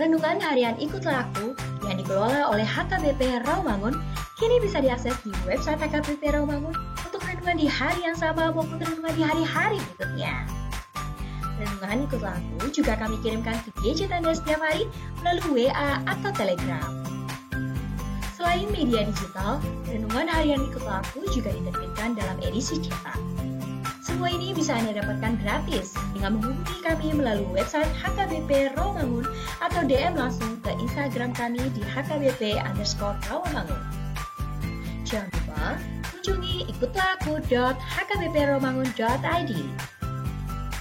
Renungan Harian Ikutlah Aku yang dikelola oleh HKBP Rawamangun kini bisa diakses di website HKBP Rawamangun untuk renungan di hari yang sama maupun renungan di hari-hari berikutnya. Renungan Ikutlah Aku juga kami kirimkan ke gadget Anda setiap hari melalui WA atau Telegram. Selain media digital, Renungan Harian Ikutlah Aku juga diterbitkan dalam edisi cetak. Semua ini bisa Anda dapatkan gratis dengan menghubungi kami melalui website HKBP Rawamangun atau DM langsung ke Instagram kami di HKBP_Rawamangun. Jangan lupa kunjungi ikutlahku.hkbprawamangun.id.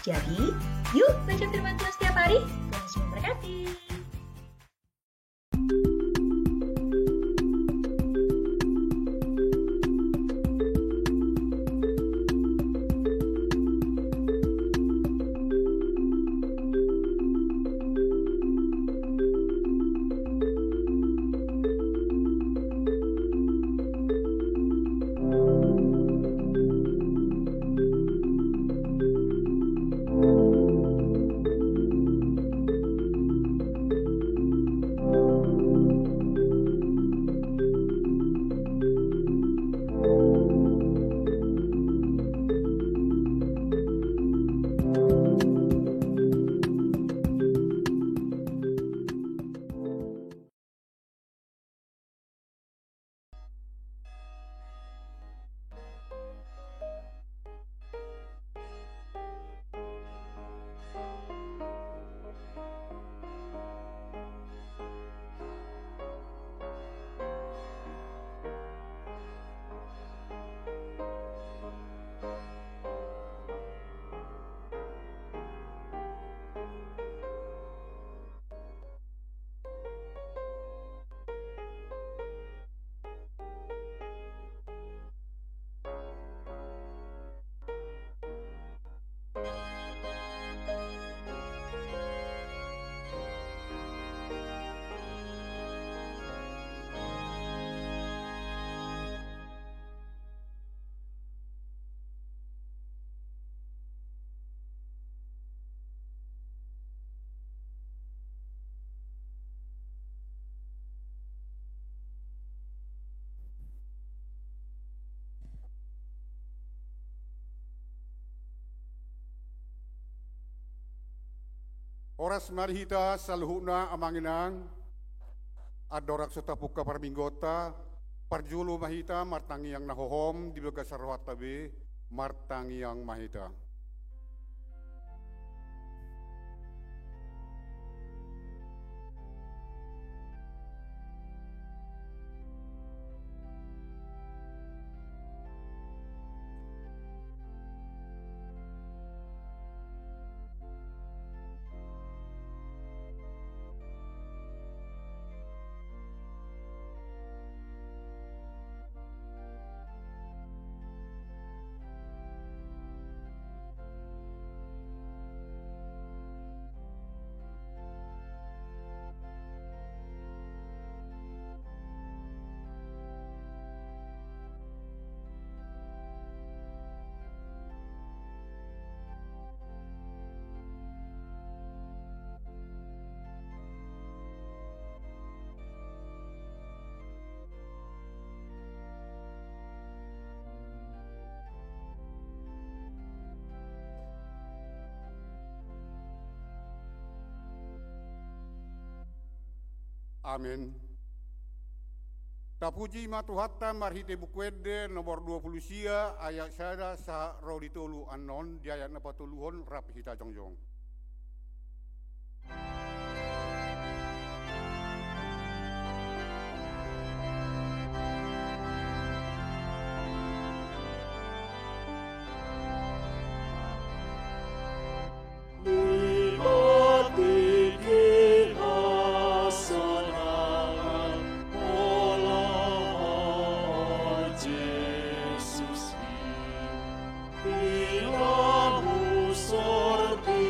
Jadi, yuk baca firman Tuhan setiap hari. Tuhan memberkati. Oras marihita saluhuna amanginang adorak sota puka parminggota parjulu mahita martangi yang nahohom di baga sarwat tabi martangi yang mahita. Amin. Tapuji matuhatta marhite bukwede nomor 20 sia ayat syada sa rauditolu anon di ayat 40 rap hita jongjong. Sorti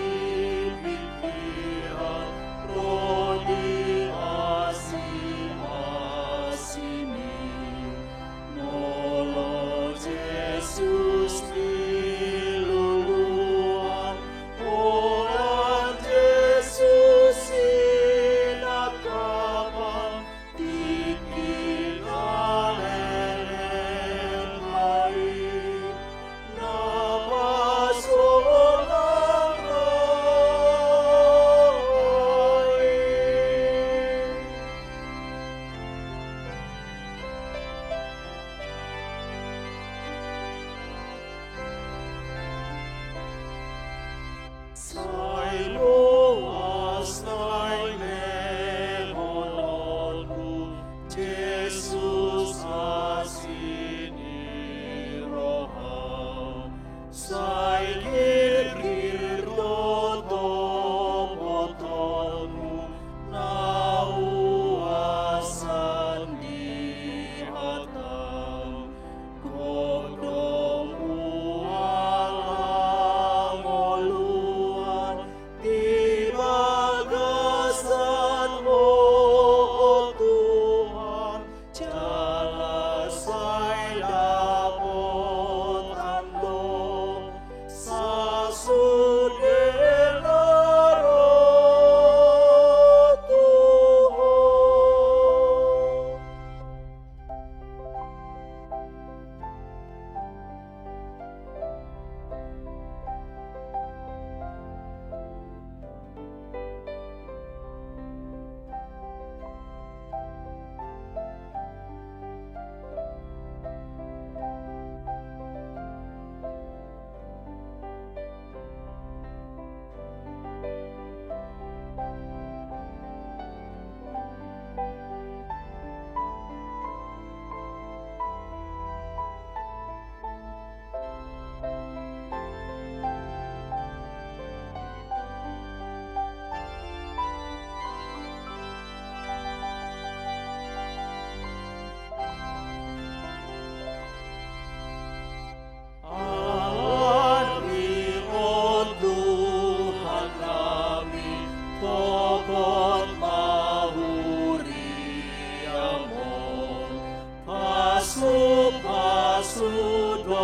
sudohot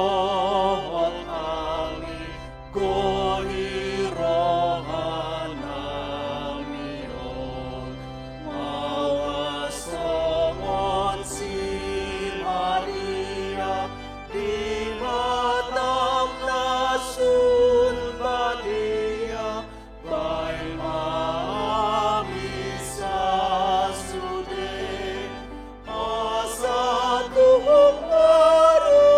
ami gohi rohanamion mawa somon si Maria di matang nasun badia bail maami sa sude asa tuhong marolibe.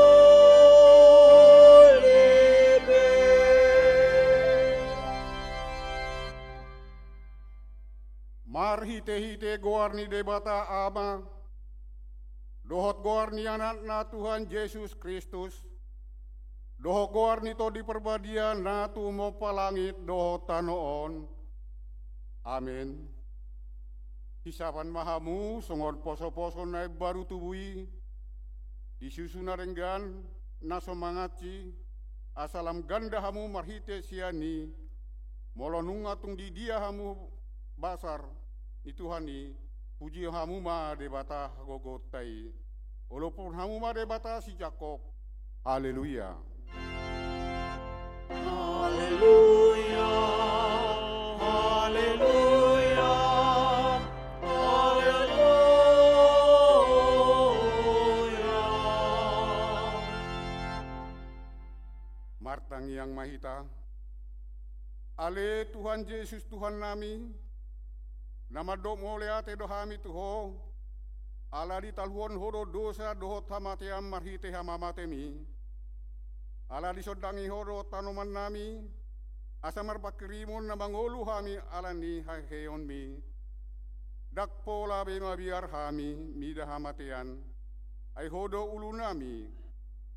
Marhite-hite goarni debata ama, dohot goarni anak na Tuhan Yesus Kristus, dohot goarni to di perbadian na tumo palangit dohot tanoon. Amin. Hisapan mahamu songon poso-poso na baru tubui, disusuna renggan na somangaci, asalam ganda hamu marhite siani, molonunga tung di dia hamu basar, ni Tuhani, puji hamu ma debata gogotai, walaupun hamu ma debata si Jakob. Haleluya. Haleluya, haleluya, haleluya. Martang yang mahita, ale Tuhan Yesus Tuhan nami, nama dok moleate dohami tuho, ala di talhuan horo dosa dohot hamateam marhite hamamatemi, ala di sodangi horo tanoman nami, asamar bakrimun na mangolu hami ala ni haheon mi, dak pola bema biar hami mida hamatean, ay hodo ulu nami,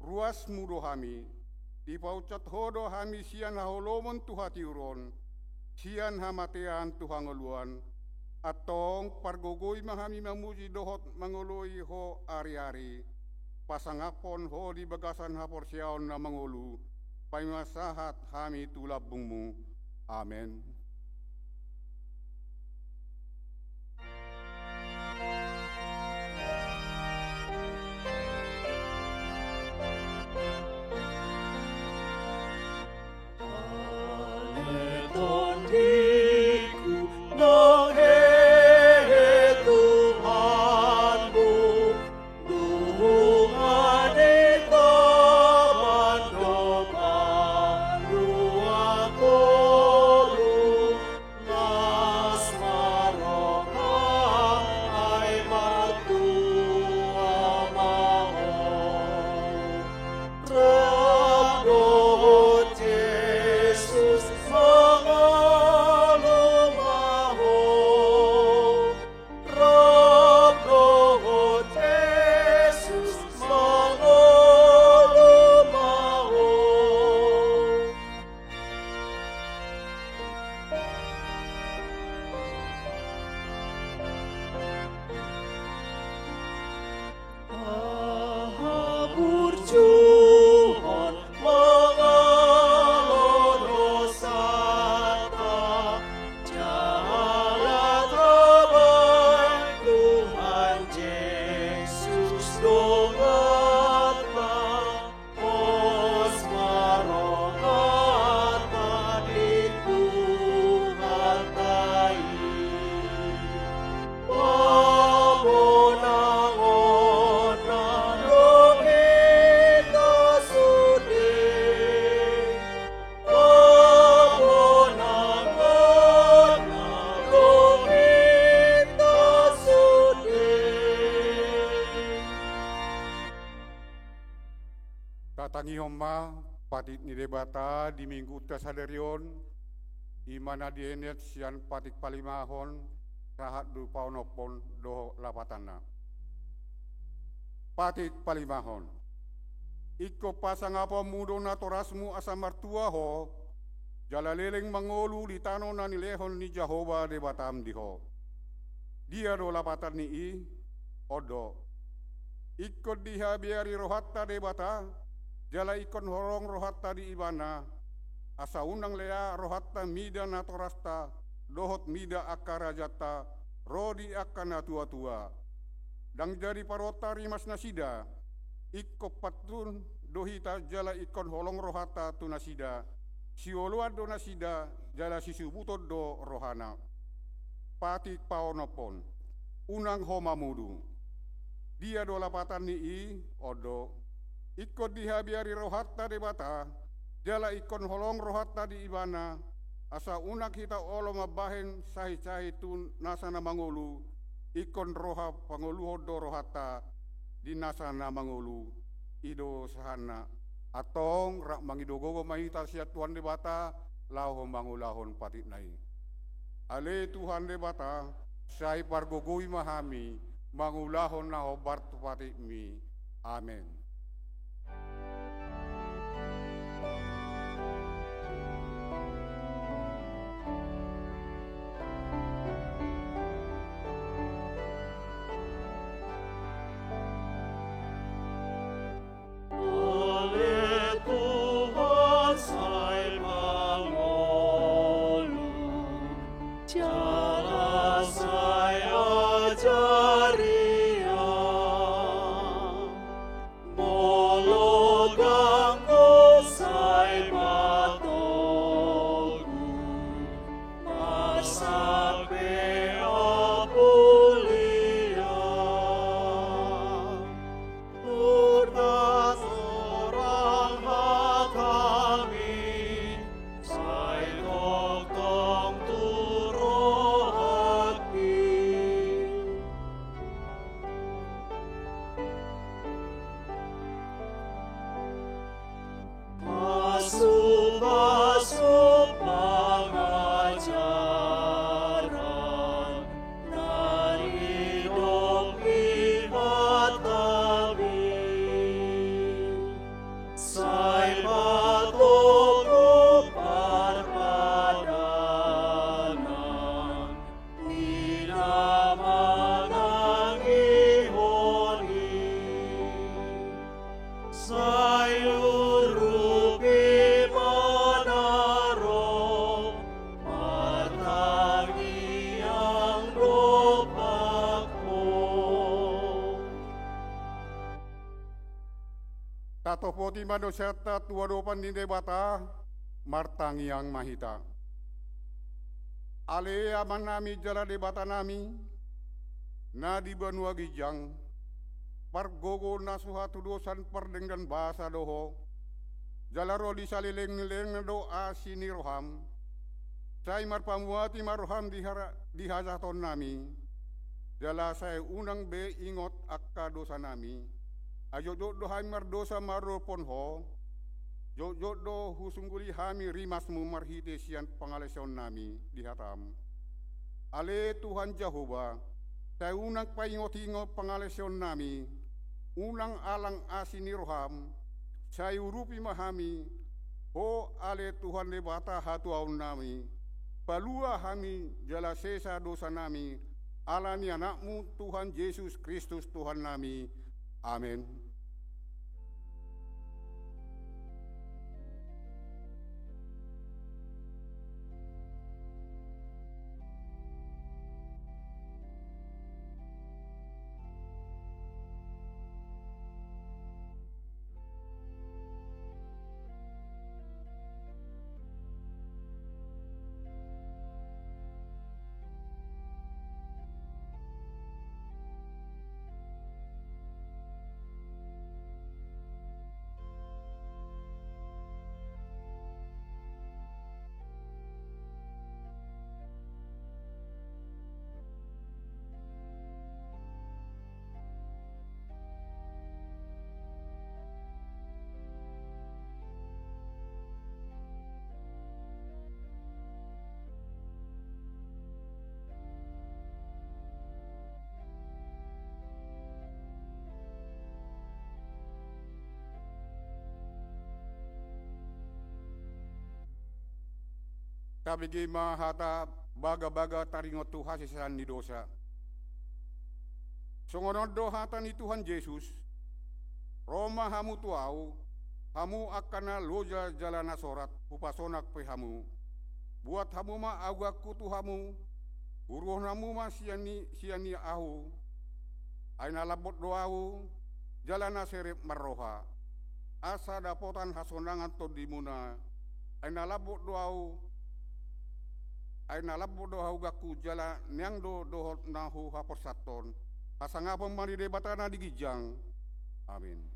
ruas mudo hami, di paucat hodo hami sian haholomon tuhatiuron, sian hamatean tuhangoluan, atong pargogoy mahami mamuji dohot mangului ho ari-ari, pasangapon ho di bagasan haporsyaon na mangulu, paimasahat hami tulabungmu. Amen. Tondiku nang hehe Tuhanmu, duhung adita mandopa ruakoru nas maroka ay matua mahon. Tradohot Jesus mangolumahon, tradohot Jesus mangolumahon. Burjuhon mangalodosata, jalan terbaik Tuhan Yesus dongatlah, os marokata di Tuhan tai. Tatangi homa patit ni debata di minggu tasaderion, di mana dienet sian patik palimahon, sahat du paunopon doho lapatana. Patik palimahon, iko pasang apa mudo na torasmu asa martua ho, jalaleleng mangolu di tano na nilehon ni Jehova debatam diho. Dia do lapatan ni i, odo. Ikut diha biari rohatta debata, jala ikon horong rohatta di ibana, asa unang lea rohatta mida na torasta, dohot mida akarajata, rodi akana tua-tua. Dang jadi parota rimas nasida, ikko patun dohita jala ikon holong rohata tunasida, siolua donasida jala sisubuto do rohana. Pati paonopon, unang homamudu. Dia do lapatan ni odo, ikut dihabiari rohata debata, jala ikon holong rohata di ibana, asa unak hita olo mabahen sahi-sahi tun nasana mangulu, ikon roha pangulu do rohata di nasana mangulu, ido sahana, atong rak mangidogogo mahita siat Tuhan debata, lahon mangulahon patik nai. Ale Tuhan debata, sai pargogoi mahami, mangulahon na hobar patik mi. Amen. Tatopo di manusyata tuwadopan di debata, martangiang mahita. Ale aman nami jala debata nami, na di banua gijang, pargogo na suhatu dosan perdenggan bahasa doho, jala ro di salileng-leng do asini roham, say marpamuati maroham di hajaton nami, jala saya unang be ingot akka dosa nami, ayo do hai mardosa maropon ho, jo do husungguli hami rimasmu marhite sian pangalesion nami dihatam. Ale Tuhan Jehovah, saya unang paingot-ingot pangalesion nami, unang alang asini roham, saya urupi mahami, ho ale Tuhan lebata hatuaun nami, palua hami jala sesa dosa nami, alani anakmu Tuhan Yesus Kristus Tuhan nami. Amin. Kabigi mahata baga-baga taringot Tuhan sisan di dosa. Songonon dohatan ni Tuhan Yesus, Roma hamu tuau, hamu akana loja jalana sorat, upasonak pe hamu. Buat hamu ma agak kutu hamu, uruh namu ma siani ahu, aina labot doau, jalana serep marroha, asa dapotan hasonangan to dimuna, ay nalabot doau gaku jala niang dohot nahu haporsaton, asangapon mani debatana digijang. Amin.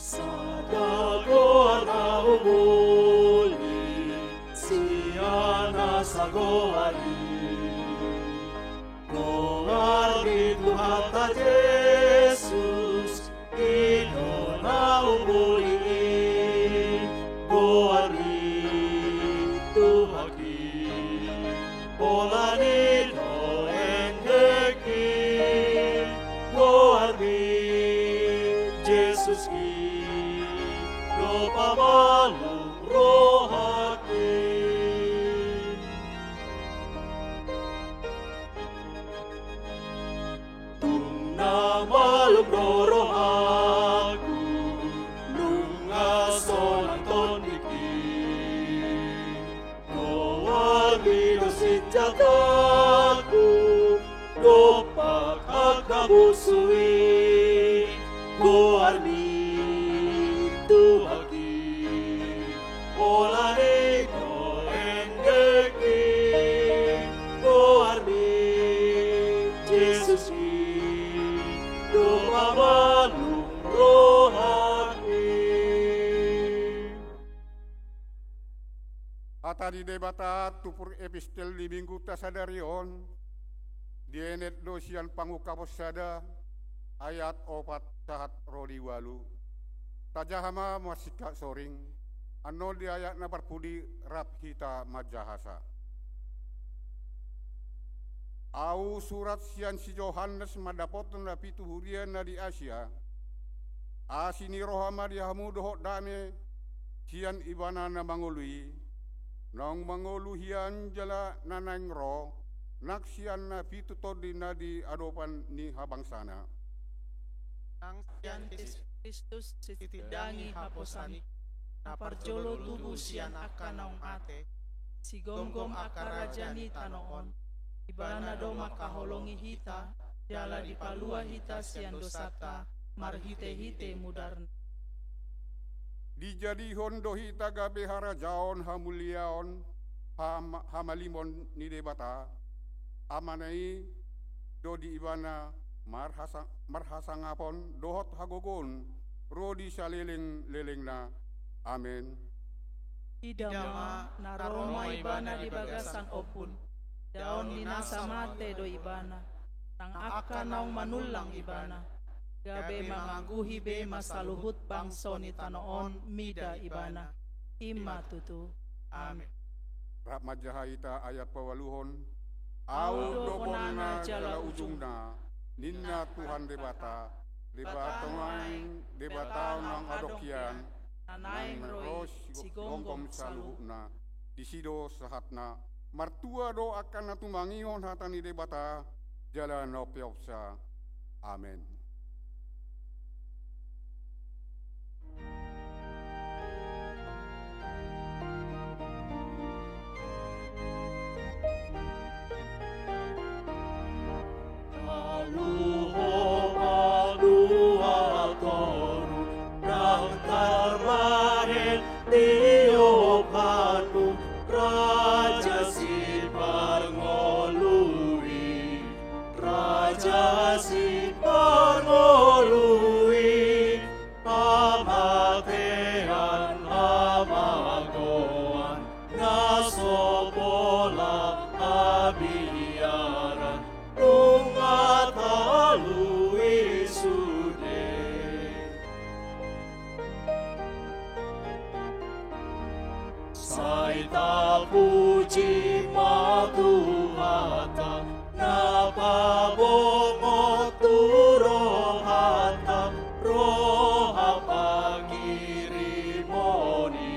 Sadagoana umuli, siana sagoari. Goardi Tuhan Yesus, idona umuli. Goardi Tuhan polani no endeki. Goardi Yesus do pamalu rohaki. Tungna malu rohaku, nunga solang toniki. Goardi do sinjataku, do pakakabusui. Goardi polani no endeki. Goardi Yesus do pamalu rohaki. Atadi debata tupur epistel di minggu tasadarion, dienet dosian pangukapos sada, ayat 4 sahat rodi walu. Tajahama masika soring, ano di ayat na parpudi rap kita majahasa. Au surat sian si Johannes madapoton na pitu hurian na di Asia, asini rohama di hamu dohot dame, sian ibana na mangului, nang manguluhian jala nanang ro, naksian na pitu todi na di adopan ni habang sana. Nang sian Kristus sitidangi haposani, naparjolo tubuh sian akan naung ate, si gonggom akarajani tanoon, ibana do makaholongi hita, jala di palua hita sian dosata, marhite-hite mudarna. Dijadi hondo hita gabe harajaon hamuliaon hamalimon ni debata, amanai do di ibana marhasangapon dohot hagogon rodi saleleng na. Amin. Idama naroma ibana di bagasan opun, daon dinasa mate do ibana, tang akan naung manulang ibana, gabe mangaguhi be masaluhut bangsoni tanoon mida ibana, ima tutu. Amin. Rap majahita ayat pawaluhon, au dobona jala ujungna, ninna Tuhan debata nang adokian, nanaing roi si gonggom saluhna, disido sahatna, martua do akan natumangihon hatani debata, jala nopiopsa. Amin. Saita puji matuhata napabongo turohata roha pakirimoni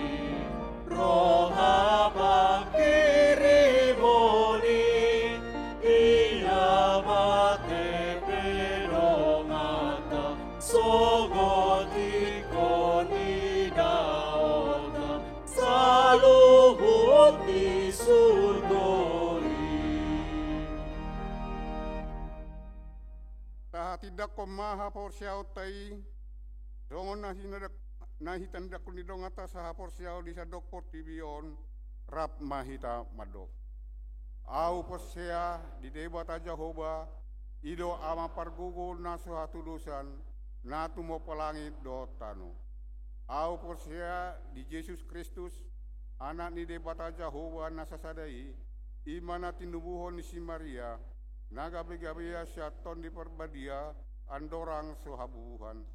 di surgoi. Taha tidak ko maha por siyaw tay, dongon nahitandak ko nidong atas sa hapor siyaw di sa dokpor tibiyon, rap mahita madok. Au po siya di debata Jehovah, ido ama pargugol na sa hatulusan, na tumopalangit do tano. Au po siya di Jesus Kristus, anak ni debata Jehovah na sasadai, imana tinubuhon ni si Maria, nagabi-gabiya siya ton di perbadia, andorang suhabuhan.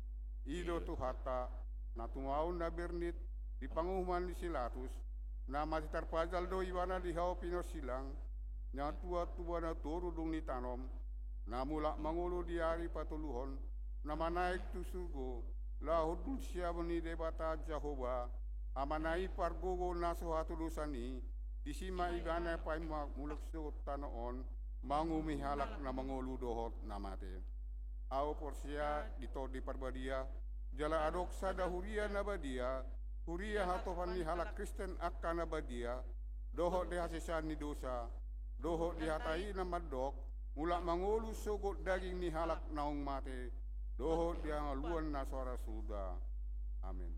Ido tuhata, na tumaon na bernit, di panguhuman ni Silatus, na matitarpajal do iwana di hao pinosilang, na tua-tua na turudong ni tanom, na mula mangulo di hari patuluhon, na manaik tusugo, lahod siya ni debata Jehovah, amanai pargogo na suhatulusan ni, di sima igana pa'y mulak suot tanoon, mangumihalak na mangulu dohot na mate. Au porsia dito di parbadia, jala adok sa dahuria na badia, huria hatofan ni halak Kristen akka na badia, dohot di hasisan ni dosa, dohot di hatai na madok, mula mangulu sugot daging ni halak naong mate, dohot di hangaluan na suara suda. Amin.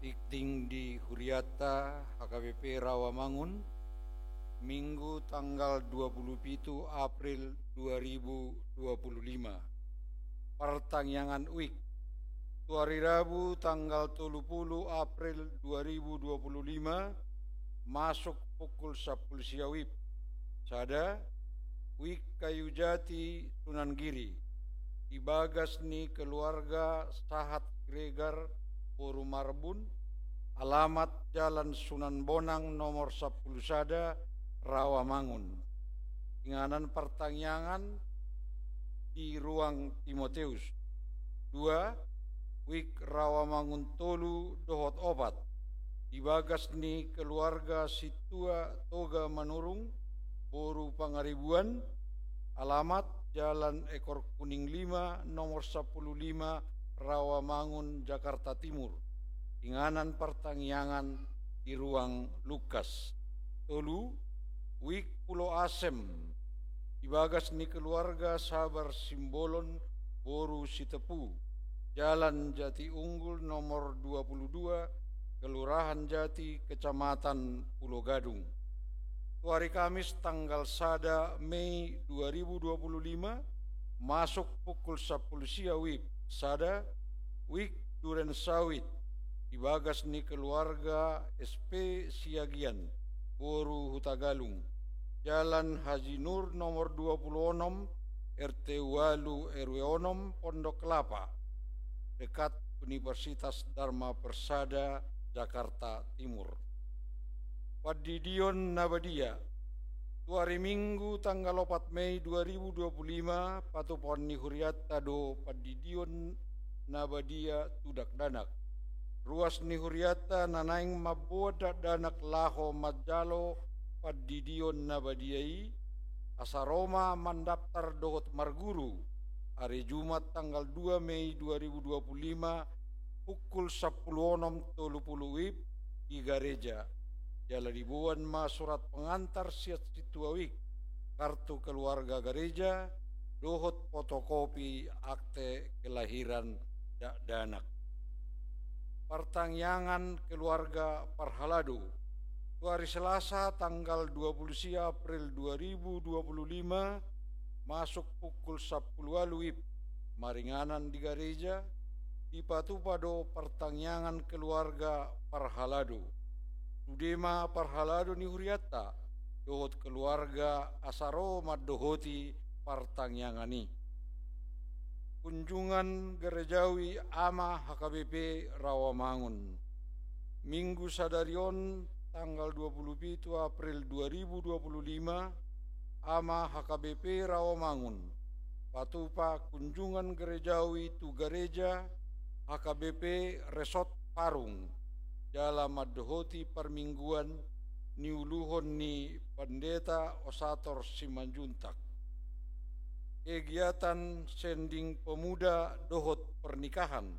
Dikting di Huriata HKBP Rawamangun Minggu tanggal 27 April 2025. Pertanyaan UIK hari Rabu tanggal 30 April 2025 masuk pukul 10 siang WIB. Sada UIK Kayu Jati Sunan Giri Ibagas ni keluarga Sahat Gregar Boru Marbun, alamat Jalan Sunan Bonang nomor 10 Sada, Rawamangun. Inganan pertanyaan di ruang Timoteus. 2. Wik Rawamangun Tolu Dohot Obat. Ibagas ni keluarga Situa Toga Manurung, Boru Pangaribuan, alamat Jalan Ekor Kuning 5 nomor 105 Rawamangun, Jakarta Timur. Inganan pertanyaan di ruang Lukas. Tolu, Wik Pulau Asem. Ibagas ni keluarga Sabar Simbolon, Boru Sitepu. Jalan Jati Unggul nomor 22, Kelurahan Jati, Kecamatan Pulau Gadung. Hari Kamis tanggal 1 Mei 2025 masuk pukul 10 siang WIB. Sada Wik Duren Sawit Ibagas ni keluarga SP Siagian Boru Hutagalung, Jalan Haji Nur nomor 26 RT Walu RW Onom Pondok Kelapa dekat Universitas Dharma Persada Jakarta Timur. Padidion Nabadia hari Minggu tanggal 4 Mei 2025 patupon ni Huriata do Padidion Nabadia Tudak Danak. Ruas ni Huriata nanaing maboda danak laho majalo Padidion Nabadiai asaroma mandaptar dohot marguru hari Jumat tanggal 2 Mei 2025 pukul 10.30 WIB di gereja. Jala dibuan ma surat pengantar siat situawik, kartu keluarga gereja, dohot fotokopi akte kelahiran danak. Pertanyaan keluarga Parhalado. Hari Selasa tanggal 20 April 2025 masuk pukul 10 WIB maringanan di gereja di Patupado pertanyaan keluarga Parhalado. Sudema Parhalado ni Huriata dohot keluarga asaro madohoti partanyangani. Kunjungan gerejawi ama HKBP Rawamangun Minggu sadarion tanggal 27 April 2025 ama HKBP Rawamangun patupa kunjungan gerejawi tu gereja HKBP Resort Parung dalam madohoti permingguan niuluhon ni Pendeta Osator Simanjuntak. Kegiatan sending pemuda dohot pernikahan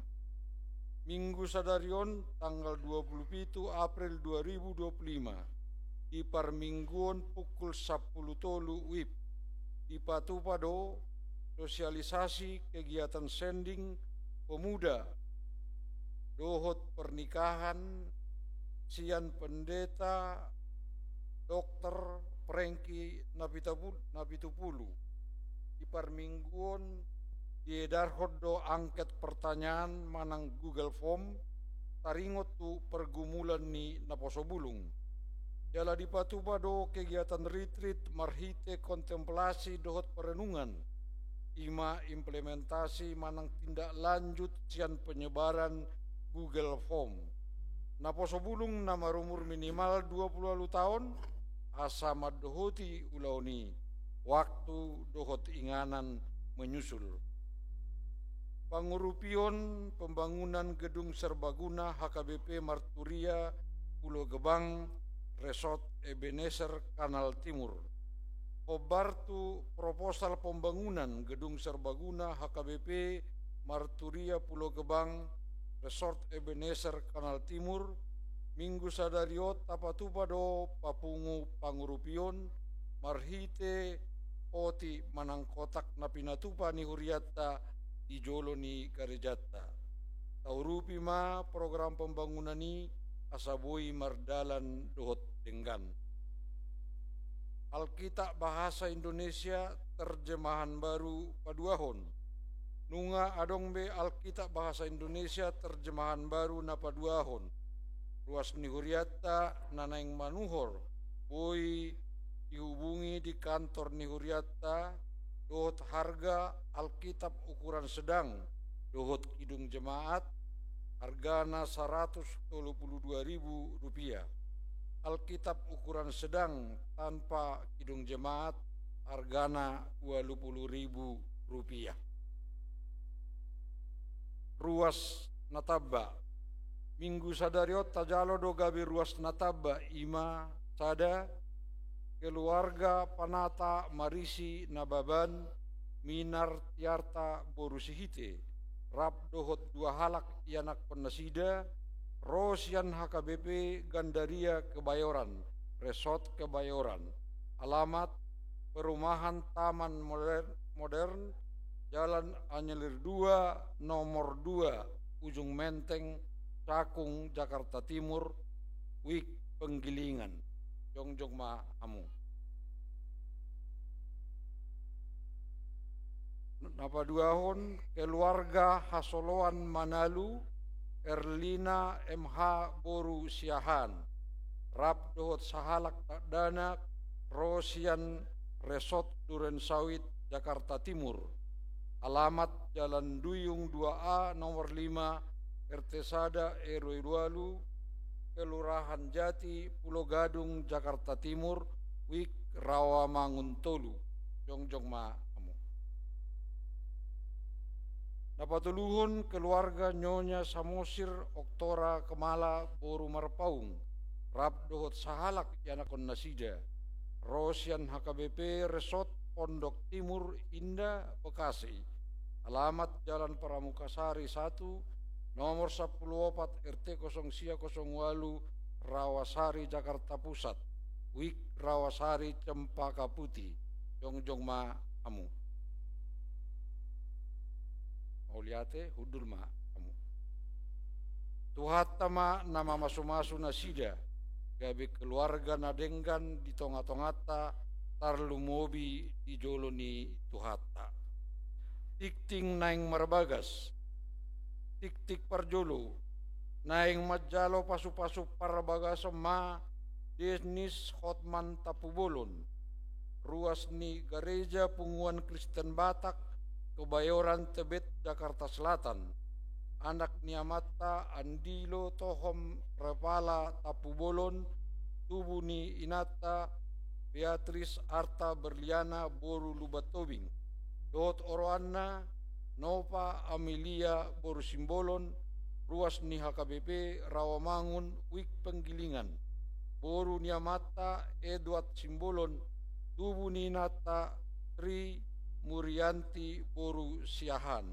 Minggu sadarion tanggal 27 April 2025 di permingguan pukul 10 WIB di Patupado sosialisasi kegiatan sending pemuda dohot pernikahan sian Pendeta Dr. Prengki Napitupulu di permingguan diedar hodo angket pertanyaan manang Google Form taringot tu pergumulan ni Naposobulung. Jala di Patupado kegiatan retreat marhite kontemplasi dohot perenungan ima implementasi manang tindak lanjut sian penyebaran Google Form. Naposobulung nama umur minimal 20 tahun asa madohoti ulauni waktu dohot inganan menyusul. Pangurupion pembangunan gedung serbaguna HKBP Marturia Pulau Gebang Resort Ebenezer Kanal Timur. Obartu proposal pembangunan gedung serbaguna HKBP Marturia Pulau Gebang Resort Ebenezer Kanal Timur Minggu sadariot tapatupado papungu pangurupion marhite oti manang kotak na pinatupa ni Huriata di jolo ni Garejata. taurupi ma program pembangunan ini asabui mardalan dohot denggan. Alkitab Bahasa Indonesia terjemahan baru paduahon. Nunga adong be Alkitab Bahasa Indonesia terjemahan baru na paduahon. Ruas nihuriata nanaing manuhor. Boy dihubungi di kantor nihuriata dohot harga Alkitab ukuran sedang dohot kidung jemaat hargana Rp132.000. Alkitab ukuran sedang tanpa kidung jemaat hargana Rp20.000. Ruas nataba minggu sadariot tajalo do gabi ruas nataba ima sada keluarga panata marisi nababan minar tiarta borusihite rap dohot dua halak ianak penasida Rosian HKBP Gandaria Kebayoran Resort Kebayoran. Alamat perumahan Taman Modern Jalan Anyelir 2 nomor 2 Ujung Menteng Cakung Jakarta Timur Wik Penggilingan Jongjong ma amu. Napa duahon keluarga Hasoloan Manalu Erlina MH Boru Siahan Rap dohot sahalak dana Rosian Resort Duren Sawit Jakarta Timur. Alamat Jalan Duyung 2A nomor 5 RT Sada RW 2 Kelurahan Jati Pulau Gadung Jakarta Timur Wik Rawamangun Tolu Jongjong ma amu. Napatuluhun keluarga Nyonya Samosir Oktora Kemala Boru Marpaung Rap dohot sahalak yanakon nasida Rosian HKBP Resort Pondok Timur Indah Bekasi. Alamat Jalan Pramukasari 1 nomor 14 RT 008 Rawasari Jakarta Pusat Wik Rawasari Cempaka Putih Jongjong ma amu. Mauliate hudur ma amu. Tuhatama nama masu-masu nasida gabe keluarga nadenggan di tonga-tongata tarlumobi di joloni tuhata. Tikting naing marbagas, tik-tik parjolo, naing majalo pasu-pasu parbagas ma desnis hotman tapubolon, ruas ni gereja punguan Kristen Batak, Kebayoran Tebet Jakarta Selatan, anak niamata Andilo Tohom Repala Tapubolon, Tubuni Inata, Beatrice Arta Berliana Boru Lubatobing, Dot Oroanna, Nova Amelia Boru Simbolon, ruas ni HKBP Rawamangun Wik Penggilingan, Boru Niamata Edward Simbolon, Tubuni Nata Tri Murianti Boru Siahan.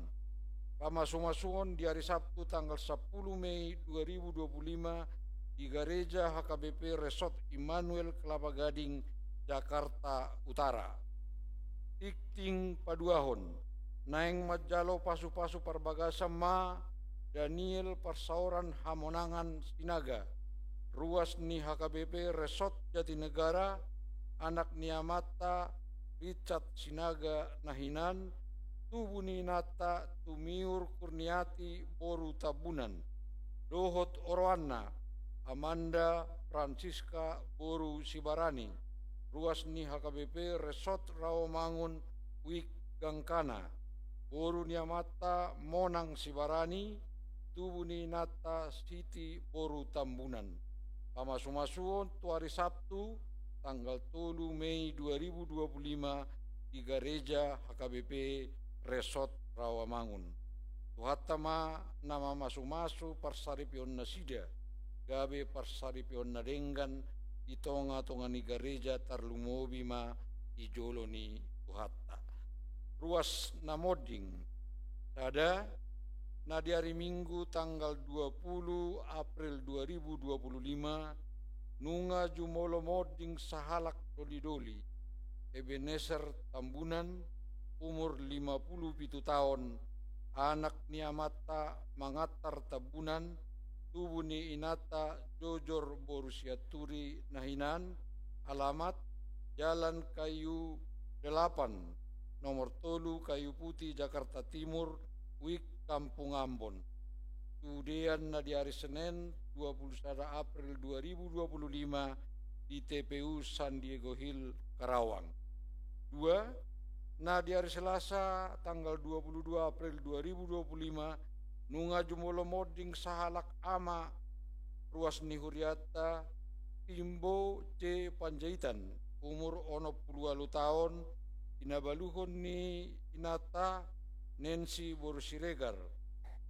Pamasumasungon di hari Sabtu tanggal 10 Mei 2025 di gereja HKBP Resort Immanuel Kelapa Gading, Jakarta Utara. Tikting paduahon, naing majalo pasu-pasu parbagasa ma Daniel Persauran Hamonangan Sinaga, ruas ni HKBP Resort Jatinegara, anak niamata Richard Sinaga Nahinan, Tubuni Nata Tumiur Kurniati Boru Tabunan, Dohot Oroanna Amanda Francisca Boru Sibarani, ruas ni HKBP Resort Rawamangun Wik Gangkana, Boru Niamata Monang Sibarani, Tubuni Nata Siti Boru Tambunan. Pamasumasuon tu hari Sabtu tanggal 3 Mei 2025 di gereja HKBP Resort Rawamangun. Tuhatama nama masu-masu parsaripion nasida, gabe parsaripion nadenggan di tonga-tonga ni gereja tarlumobi ma ijolo ni tuhatta. Ruas namoding ada na di hari Minggu tanggal 20 April 2025 nunga jumolo moding sahalak doli-doli Ebenezer Tambunan umur 57 tahun anak ni amata mangatar tabunan, tubuh ni inata jojor borusia turi nahinan, alamat Jalan Kayu 8, nomor tolu Kayu Putih, Jakarta Timur, Wik Kampung Ambon. Kemudian na di hari Senin 21 April 2025 di TPU San Diego Hill, Karawang. 2. Na di hari Selasa tanggal 22 April 2025 nunga jumolo moding sahalak ama ruas ni Huriata Timbo C Panjaitan umur 60 tahun inabaluhon ni inata Nancy Borusiregar,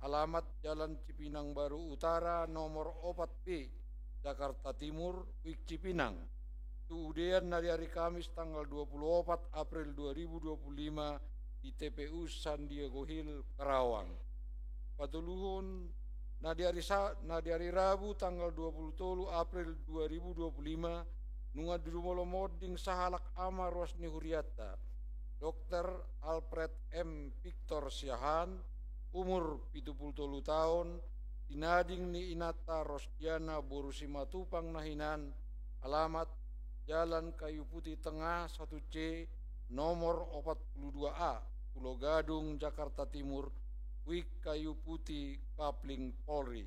alamat Jalan Cipinang Baru Utara nomor 4B Jakarta Timur, Wik Cipinang. Kemudian dari hari Kamis tanggal 24 April 2025 di TPU San Diego Hill, Karawang. Patuluhun na di hari Rabu tanggal 23 April 2025 nunga dumolo moding sahalak ama ruas ni Huriata Dr. Alfred M. Victor Siahan umur 73 tahun dinading ni inata Rosdiana Borusima Tupang nahinan, alamat Jalan Kayu Putih Tengah 1C nomor 42A Pulau Gadung, Jakarta Timur, Wik Kayu Putih Kapling Polri.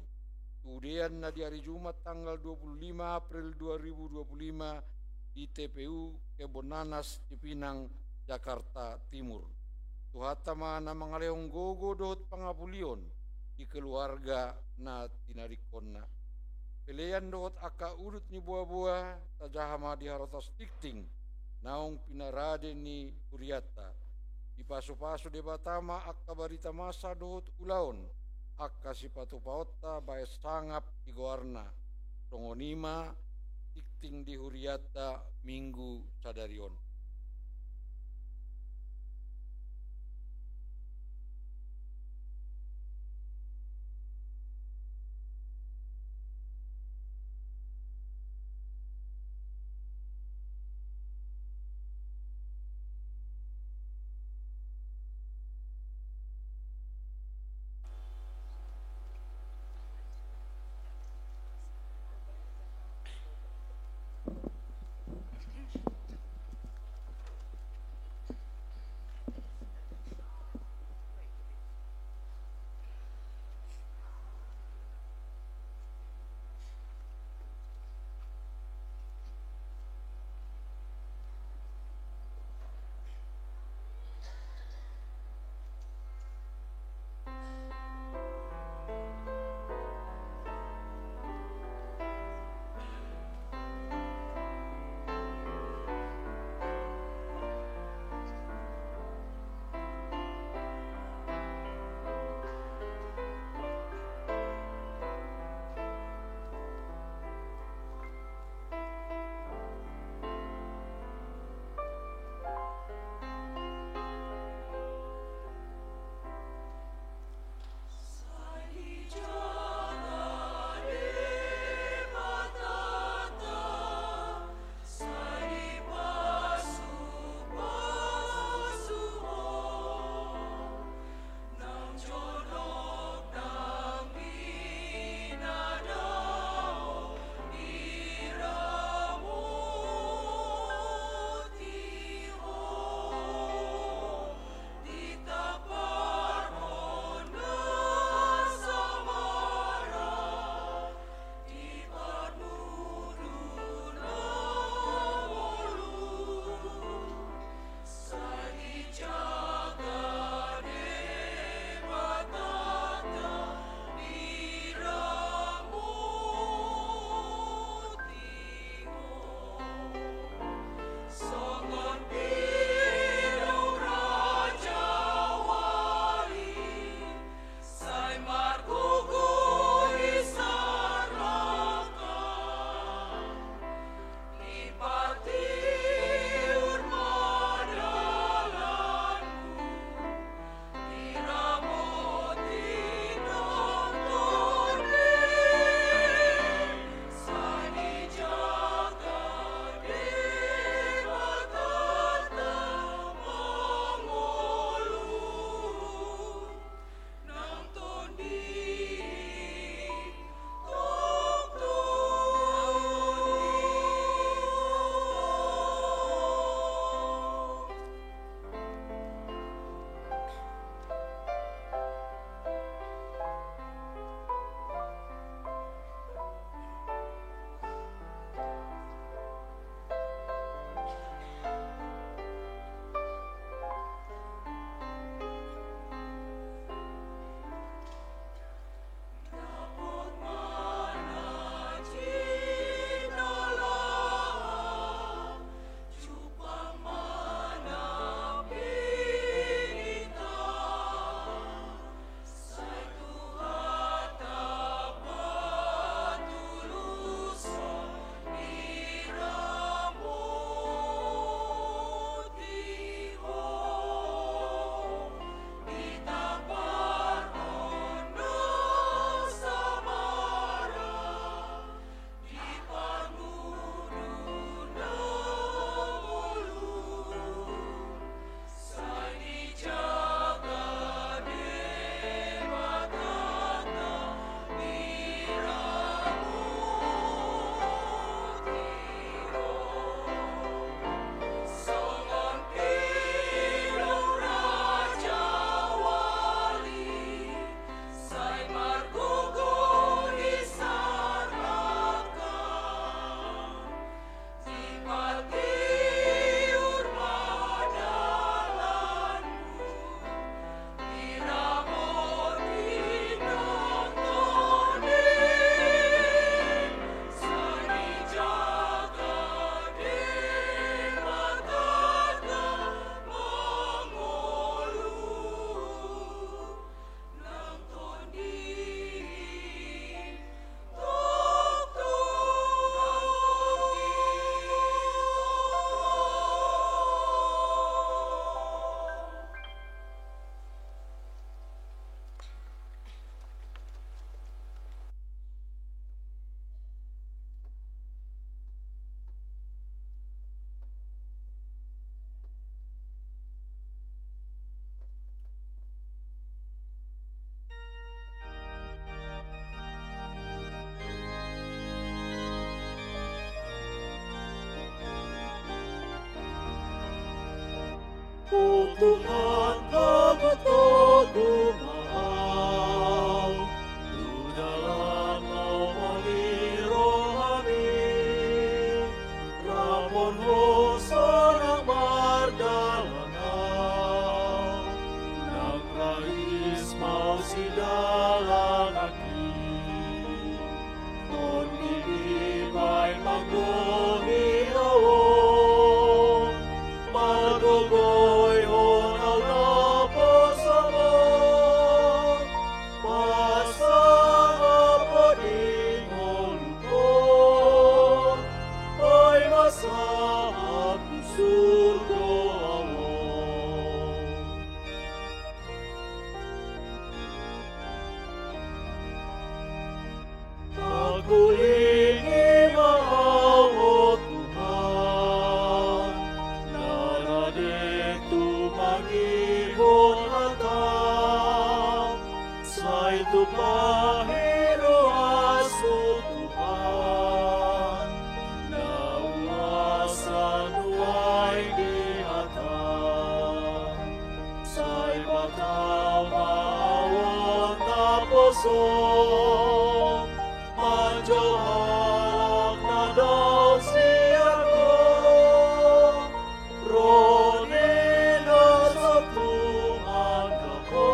Kemudian na di hari Jumat tanggal 25 April 2025 di TPU Kebonanas Cipinang, Jakarta Timur. Tuhata mana mangalehong gogo dohot pangapulion di keluarga na tinarikonna. Pelean dohot aka urut ni buah-buah tajahama di harotas tikting naong pinarade ni Huriata. Di paso-paso de batama akka barita masa dohot ulaon akka sipatu paota bae sangap di goarna tongonima tikting di Huriata minggu sadarion. O Tuhan, Togu mahal, Di dalam naum-Ni rohani, Rabon hosana mardalanau, Nang rais mau sidalang aki, Ton ibay manggoni awon, Magogoy honaw na pasamot, Pasang apading olukon, Ay masahap surgo awon. Pagulingi mau Tuhan, narade tumangibon hatang, sa ito pahiro aso Tuhan, nauwasan huway di hatang, sa ibataw maawon na puso, Manjohalak na daw siya ko, Roni na sa tuman ako,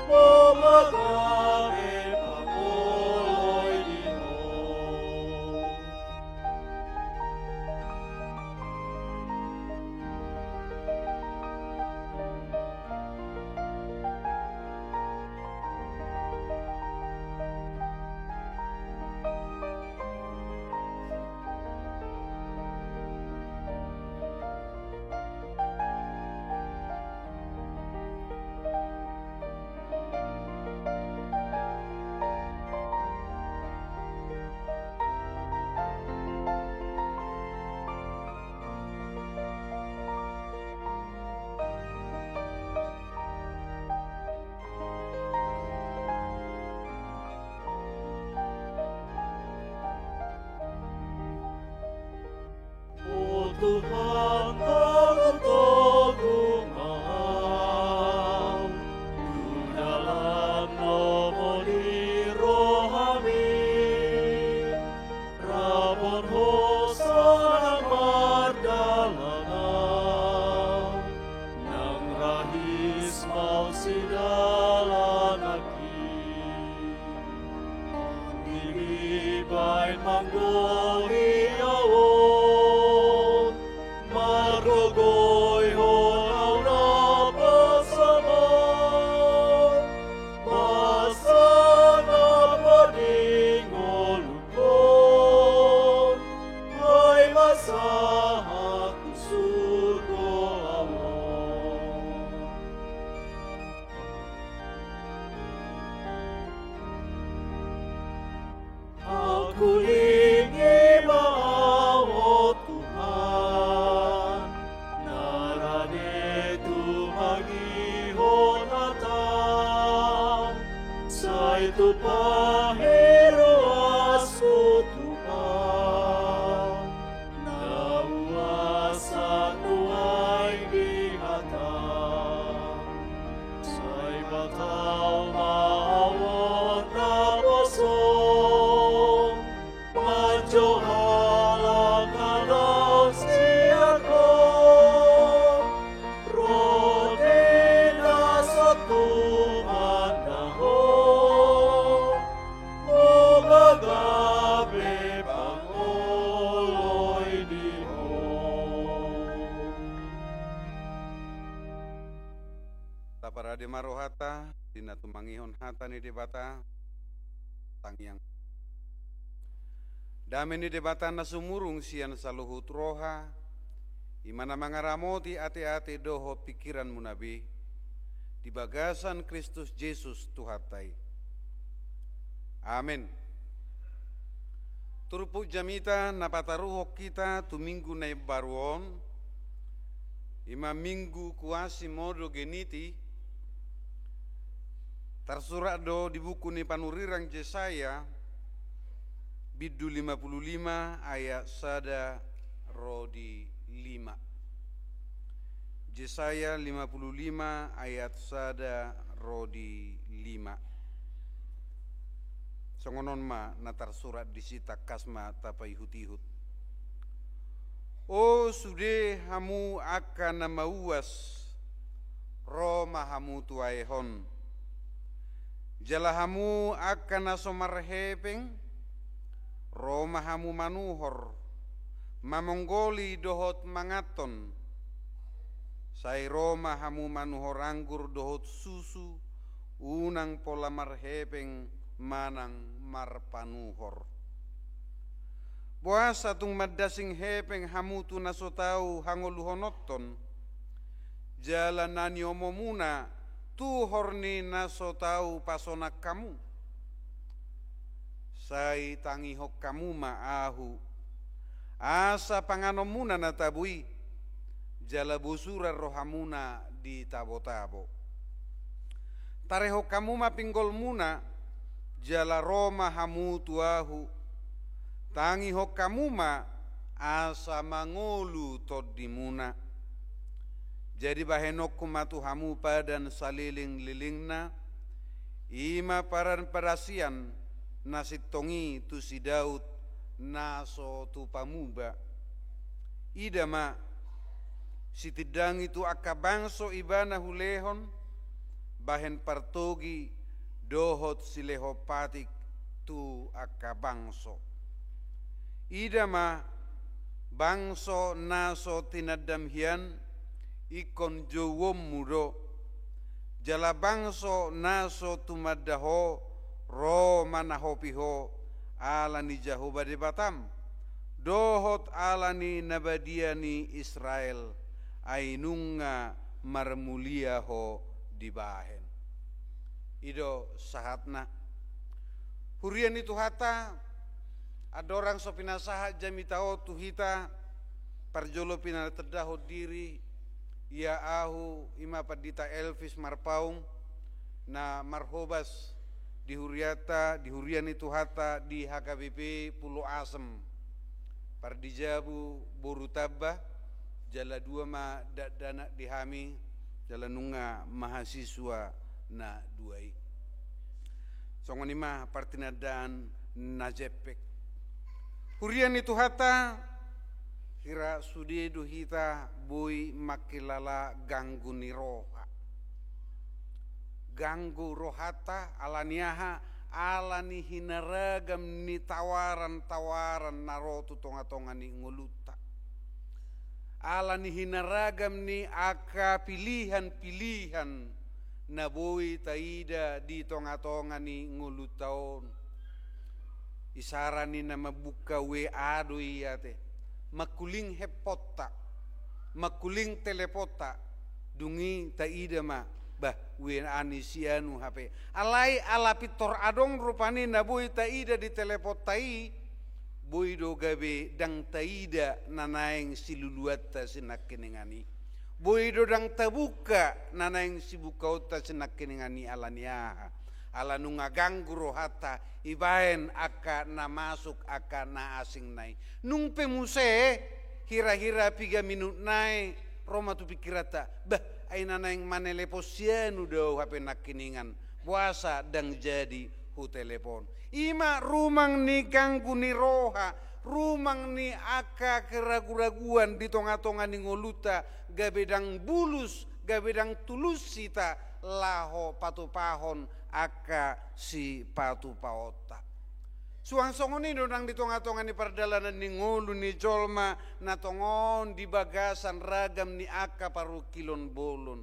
Mamagami pamuloy di mo. O Tuhan, Togu mahal, Di dalam naum-Ni rohani, Rabon hosana mardalanau, Nang rahis mau sidalan aki, Ibay manggoni awon, Marogoy honaw na pasamot, Pasang apading olukon, Ay masahat surgo awon. Pagulingi mau Tuhan, narade tumangihon hatang, sa ito pahiro aso Tuhan, nauwasan huway di hatang, sa ibataw maawon na puso, Manjohalak na daw siya ko, Roni na sa tuman ako, Mamagami pamuloy di mo. Taparade marohata, dinatumangihon hata ni debata, tangyang. Dami ni debata na sumurung siyan sa luhut roha, imana mangaramoti ate-ate doho pikiran munabi, di bagasan Kristus Jesus Tuhatay. Amin. Turpu jamita napataruhok kita tuminggu na baruon, ima minggu kuasi modo geniti, tersurat do di buku ni panurirang Yesaya, Biddu 55 ayat 1 rodi 5. Yesaya 55 ayat 1 rodi 5. Songonon ma natar surat disita kasma tapai hutihut. O sude hamu akan nama uas Roma hamu tuaehon. Jala hamu akan nasomar hepeng Roma hamu manuhor. Mamonggoli dohot mangaton. Sai Roma hamu manuhor anggur dohot susu. Unang pola marhepeng manang marpanuhor. Buasa tung madasing hepeng hamutu nasotau hangoluhonoton. Jalan nani omomuna tuhorni nasotau pasonak kamu. Sai tangihok kamu maahu. Asa panganomuna natabui. Jala busura rohamuna di tabo-tabo. Tarehok kamu mapinggol muna. Jala Roma hamutu ahu. Tangi hokamuma asa mangolu todimuna. Jadi bahenok kumatu hamu padan saliling lilingna. Ima paran parasian nasit tongi tu si Daud naso tu pamuba. Idama si tidang itu akabangso ibana hulehon. Bahen partogi dohot silehopatik tu akabangso. Idama bangso naso tinadamhian ikon jowom mudo. Jala bangso naso tumadaho ro manahopiho alani jahobade batam. Dohot alani nabadiani Israel ainunga marmuliaho dibahen. Ido sahatna. Hurian itu hata adorang so pinasaha jamitao tuhita parjolo pinal terdaho diri ia ahu ima padita Elvis marpaung na marhobas di hurian itu hata di HKBP Pulau Asem pardijabu boru tabba jala dua ma dana dihami jala nunga mahasiswa na duai songonima partinadaan najepek. Hurian itu hata kira sudedu hita boy makilala ganggu niroha. Ganggu rohata alaniaha alani hinaragam ni tawaran narotu tonga-tonga ni nguluta. Alani hinaragam ni aka pilihan na boy taida di tonga-tonga ni ngulutaon. Isarani na mabuka WA doi yate. Makuling hepota. Makuling telepota. Dungi taida ma. Bah WA ni sianu HP. Alai ala pitor adong rupani na boy taida di telepotai. Boy do gabe dang taida nanaeng siluluata sinakiningani. Boy do dang tabuka nanaeng sibukauta sinakiningani alaniaha. Ala nunga ganggu rohata ibaen aka na masuk aka na asing nai. Nung pemuse hira-hira 3 minut nai Roma tu pikirata. Bah aina naing maneleposianu do HP nakiningan. Puasa dang jadi hu telepon. Ima rumang ni ganggu ni roha. Rumang ni aka keragu-raguan di tonga-tonga ni ngoluta. Gabedang bulus, gabedang tulus sita laho patupahon aka si patu paota. Suang songoni dodang di tonga-tonga ni perdalanan ni ngulu ni jolma na tongon di bagasan ragam ni aka paru kilon bolon.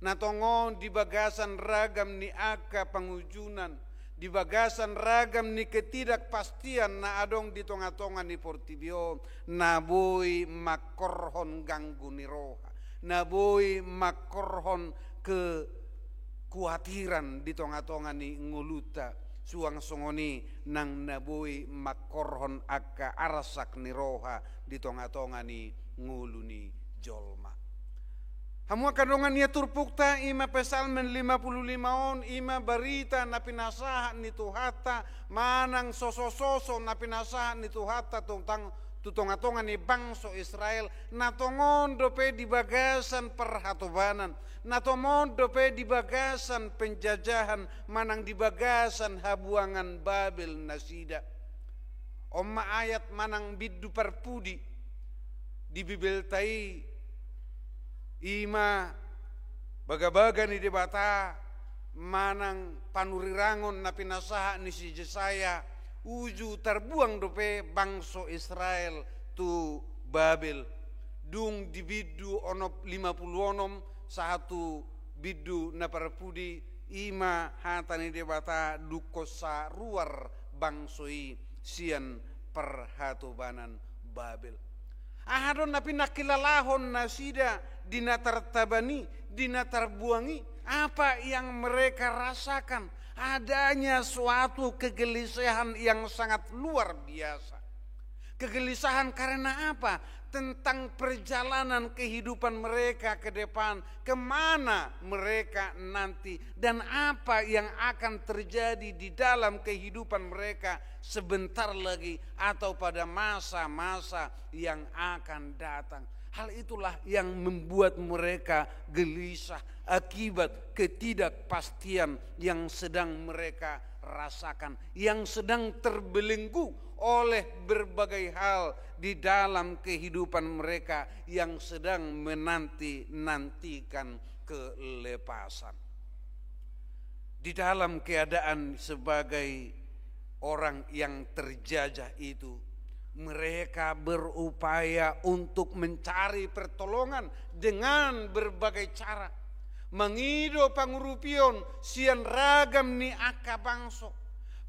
Na tongon di bagasan ragam ni aka pangujunan. Di bagasan ragam ni ketidakpastian na adong di tonga-tonga ni portibio. Na boy makorhon ganggu ni roha. Na boy makorhon ke kuatiran di tonga-tonga ni nguluta suang songoni nang naboy makorhon aka arasak ni roha di tonga-tonga ni ngulu ni jolma. Hamu kadongan niya turpukta ima pesalmen 55 on ima barita na pinasahan ni tuhata manang soso-soso na pinasahan ni tuhata tentang tutonga-tonga ni bangsa Israel natongon dope di bagasan perhatobanan, natomon dope di bagasan penjajahan manang di bagasan habuangan Babel nasida. Omma ayat manang biddu parpudi di Bibel tai ima baga-baga ni debata manang panurirangon na pinasaha ni si Jesaya uju terbuang dope bangsa Israel tu Babel dung di biddu onop 50 satu biddu na parpudi ima hatani debata dukosa ruar bangsoi sian perhatobanan Babel. Ahadon na pinakilalahon na sida dinatartabani, dinatarbuangi apa yang mereka rasakan. Adanya suatu kegelisahan yang sangat luar biasa. Kegelisahan karena apa? Tentang perjalanan kehidupan mereka ke depan, kemana mereka nanti, dan apa yang akan terjadi di dalam kehidupan mereka sebentar lagi atau pada masa-masa yang akan datang. Hal itulah yang membuat mereka gelisah akibat ketidakpastian yang sedang mereka rasakan, yang sedang terbelenggu oleh berbagai hal di dalam kehidupan mereka yang sedang menanti-nantikan kelepasan. Di dalam keadaan sebagai orang yang terjajah itu, mereka berupaya untuk mencari pertolongan dengan berbagai cara. Mengido pangurupion sian ragam ni aka bangso.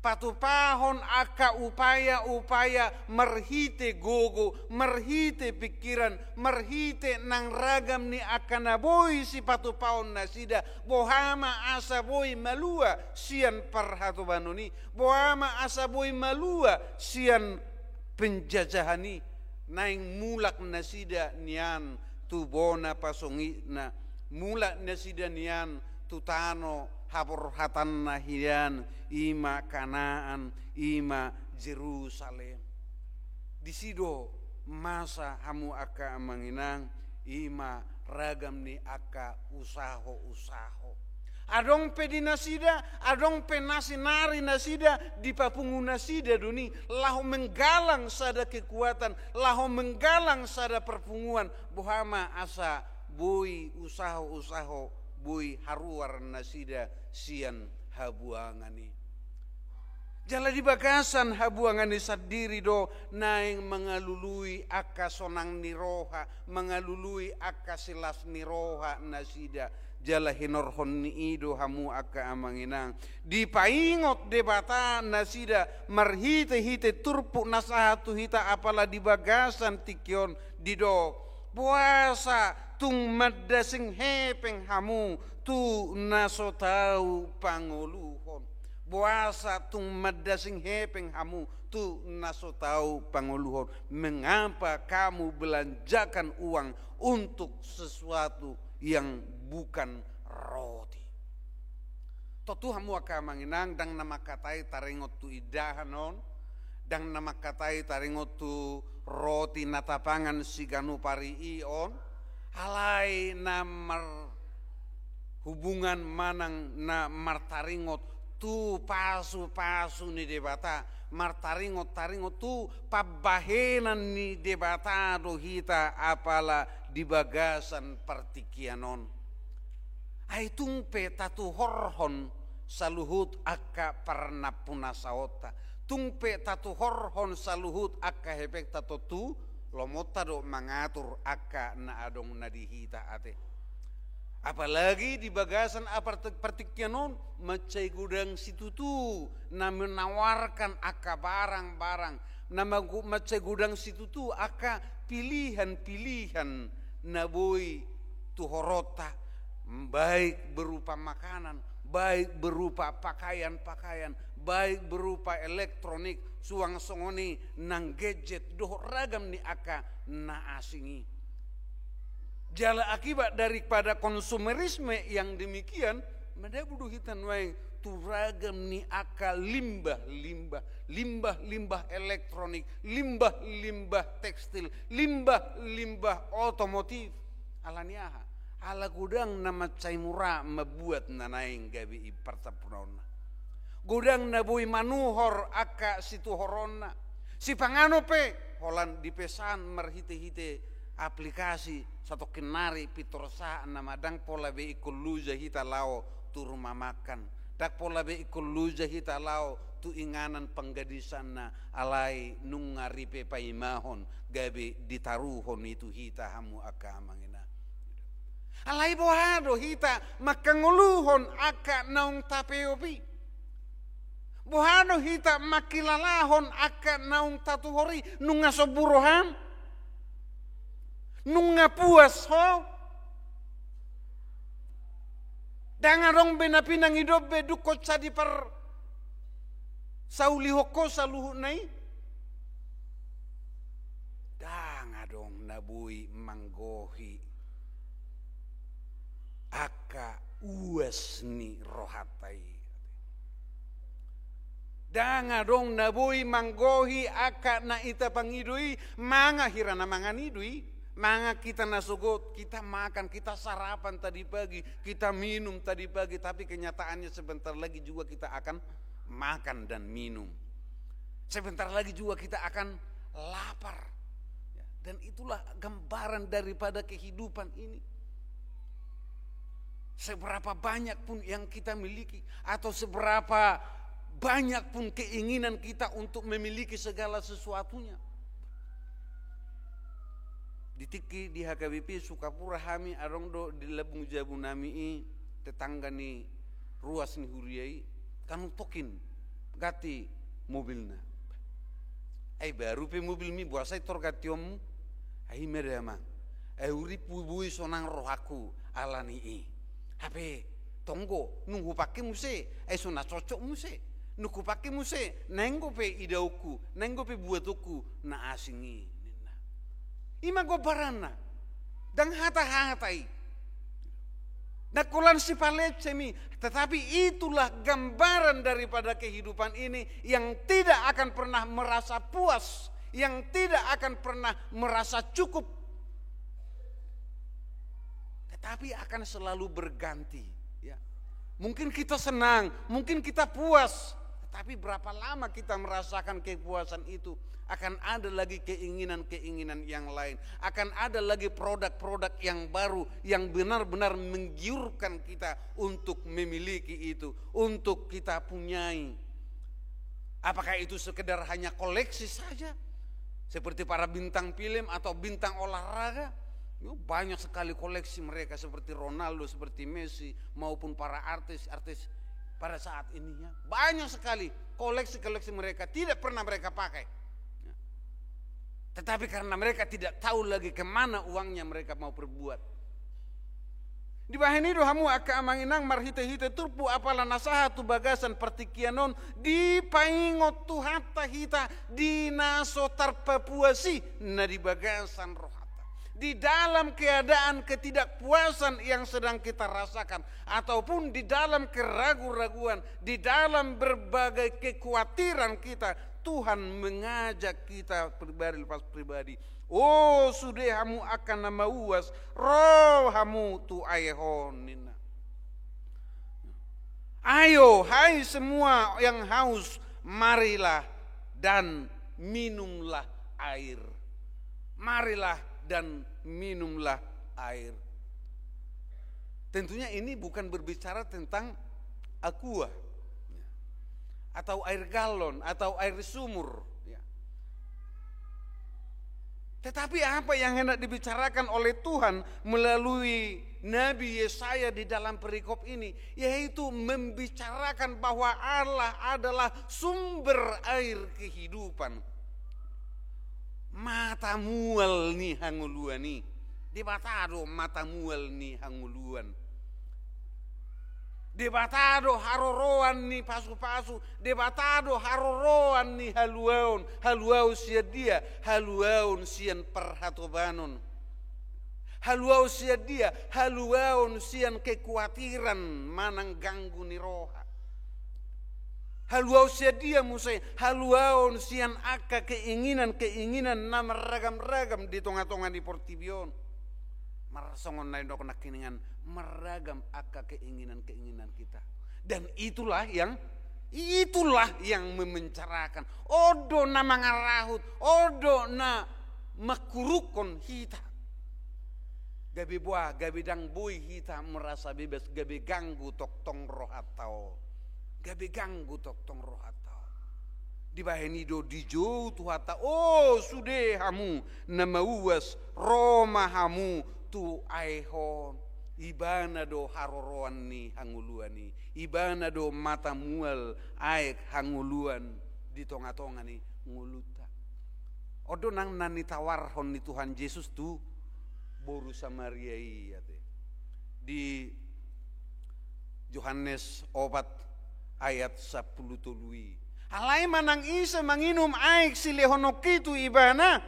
Patupahon aka upaya-upaya merhite gogo, merhite pikiran, merhite nang ragam ni aka naboy si patupahon nasida. Bohama asa boy malua sian parhatobanoni, bohama asa boy malua sian penjajahani. Naing mulak nasida nian tubona pasongi na mulak nasida nian tutano habor hatan nahian ima Kanaan ima Jerusalem. Di sido masa hamu aka manginang ima ragam ni aka usaho. Adong pe di nasida, adong pe nasinari nasida di papungu nasida duni lahu menggalang sada kekuatan, lahu menggalang sada perpunguan bohama asa bui usaho bui haruar nasida sian habuangani. Jala di bagasan habuangani sadiri do naing mengalului aka sonang niroha, mengalului aka silas niroha nasida. Jala hinorhon ni ido hamu aka amanginang. Di paingot debata nasida marhite-hite turpu nasahatu hita apala di bagasan tikion dido. Puasa tung madasing hepeng hamu tu naso tau panguluhon. Puasa tung madasing hepeng hamu tu naso tau panguluhon. Mengapa kamu belanjakan uang untuk sesuatu yang bukan roti? Totu hamu aka manginang dang nama katai taringot tu idahanon, dang nama katai taringot tu roti natapangan siganu pari ion, alai namar hubungan manang na martaringot tu pasu ni debata, martaringot tu pabahenan ni debata dohita apala di bagasan partikianon. Aitung pe tatu horhon saluhut aka parnapuna saota. Tungpe tatu horhon saluhut aka hepek tatu tu lomota do mengatur aka na adong nadihita ate. Apalagi di bagasan pertikyanon macai gudang situ tu na menawarkan aka barang-barang, nama macai gudang situ tu aka pilihan-pilihan na boy tuhorota, baik berupa makanan, baik berupa pakaian-pakaian, baik berupa elektronik, suang songoni nang gadget doh ragam ni aka na asingi. Jala akibat daripada konsumerisme yang demikian, Madabudu hitan wae turagam ni aka limbah elektronik, limbah tekstil, limbah otomotif. Alaniaha, ala gudang nama cai murah membuat nanaing gabi ipartapunona. Gudang nabui manuhor aka situ horona. Si pangano pe holan dipesan merhite-hite aplikasi satu kenari pitorsa nama dang pola be ikuluja hita lao tu rumah makan. Dak pola be ikuluja hita lao tu inganan penggadisan na alai nungaripe paimahon gabe ditaruhon itu hita hamu aka mangina. Alai bohado hita makanguluhon aka naung tapeopi. Bohado hita makilalahon aka naung tatuhori nunga soburohan. Nunga puas ho. Dangarong benapinang hidup bedukot sa di par sauli hoko saluhu nai. Dangarong nabui manggohi aka uas ni rohatai. Dangarong nabui manggohi aka na ita pangidui manga hirana manganidui. Manga kita nasugot, kita makan, kita sarapan tadi pagi, kita minum tadi pagi, tapi kenyataannya sebentar lagi juga kita akan makan dan minum. Sebentar lagi juga kita akan lapar. Dan itulah gambaran daripada kehidupan ini. Seberapa banyak pun yang kita miliki, atau seberapa banyak pun keinginan kita untuk memiliki segala sesuatunya. Ditiki di HKBP Sukapura hami arongdo di Labung Jabu nami tetangga ni ruas ni huriai kanu tokin gati mobilna. Baru pe mobil mi buasai torgatiom ai merema. Uri pubui sonang rohaku alani Hape tonggo nunggu pake muse sona cocok muse. Nuku pake muse nenggo pe idauku, nenggo pe buatuku na asingi. Ima gobarana dan hata-hatai. Nakulan si palecemi, tetapi itulah gambaran daripada kehidupan ini yang tidak akan pernah merasa puas, yang tidak akan pernah merasa cukup, tetapi akan selalu berganti. Ya. Mungkin kita senang, mungkin kita puas, tetapi berapa lama kita merasakan kepuasan itu? Akan ada lagi keinginan-keinginan yang lain. Akan ada lagi produk-produk yang baru yang benar-benar menggiurkan kita untuk memiliki itu, untuk kita punyai. Apakah itu sekedar hanya koleksi saja? Seperti para bintang film atau bintang olahraga? Banyak sekali koleksi mereka seperti Ronaldo, seperti Messi maupun para artis-artis pada saat ini. Banyak sekali koleksi-koleksi mereka tidak pernah mereka pakai. Tetapi karena mereka tidak tahu lagi kemana uangnya mereka mau perbuat. Di bahan itu hamu aka amanginang marhite-hite turpu apala nasaha tu bagasan partikianon di paingot tu hatta hita di naso tarpapuasi na di bagasan rohata. Di dalam keadaan ketidakpuasan yang sedang kita rasakan ataupun di dalam keraguan-raguan, di dalam berbagai kekhawatiran kita, Tuhan mengajak kita pribadi lepas pribadi. Oh sudah hamu akan nama uas, roh hamu tu ayehonina. Ayo hai semua yang haus, marilah dan minumlah air. Marilah dan minumlah air. Tentunya ini bukan berbicara tentang aqua atau air galon atau air sumur. Tetapi apa yang hendak dibicarakan oleh Tuhan melalui Nabi Yesaya di dalam perikop ini, yaitu membicarakan bahwa Allah adalah sumber air kehidupan. Mata mual ni hanguluan ni, debatado mata mual ni hanguluan. Debatado haroroan ni pasu-pasu, debatado haroroan ni haluaun sia dia, haluaun sian perhatobanon. Haluau sia dia, haluau sian kekhawatiran manang ganggu ni roha. Haluau sia dia musai, haluau sian aka keinginan na meragam-ragam di tonga-tonga di Portibion. Marasongon na indok nakiningan meragam aka keinginan kita. Dan itulah yang memencarakan. Odo na mangarahut, odo na makurukon hita. Gabi buah, gabi dang bui hita merasa bebas, gabi ganggu tok tong roh atau. Gabi ganggu tok tong roh atau. Di baheni do dijo tu hata, oh sude hamu nama uas Roma hamu tu aihon. Ibana do haroroan ni hanguluan ni. Ibana do mata mual aik hanguluan di tonga-tonga ni nguluta. Odo nang nani tawarhon ni Tuhan Yesus tu boru Samaria iya te. Di Yohanes 4 ayat 10 tului. Alai manang isa manginum aik silehono kitu ibana.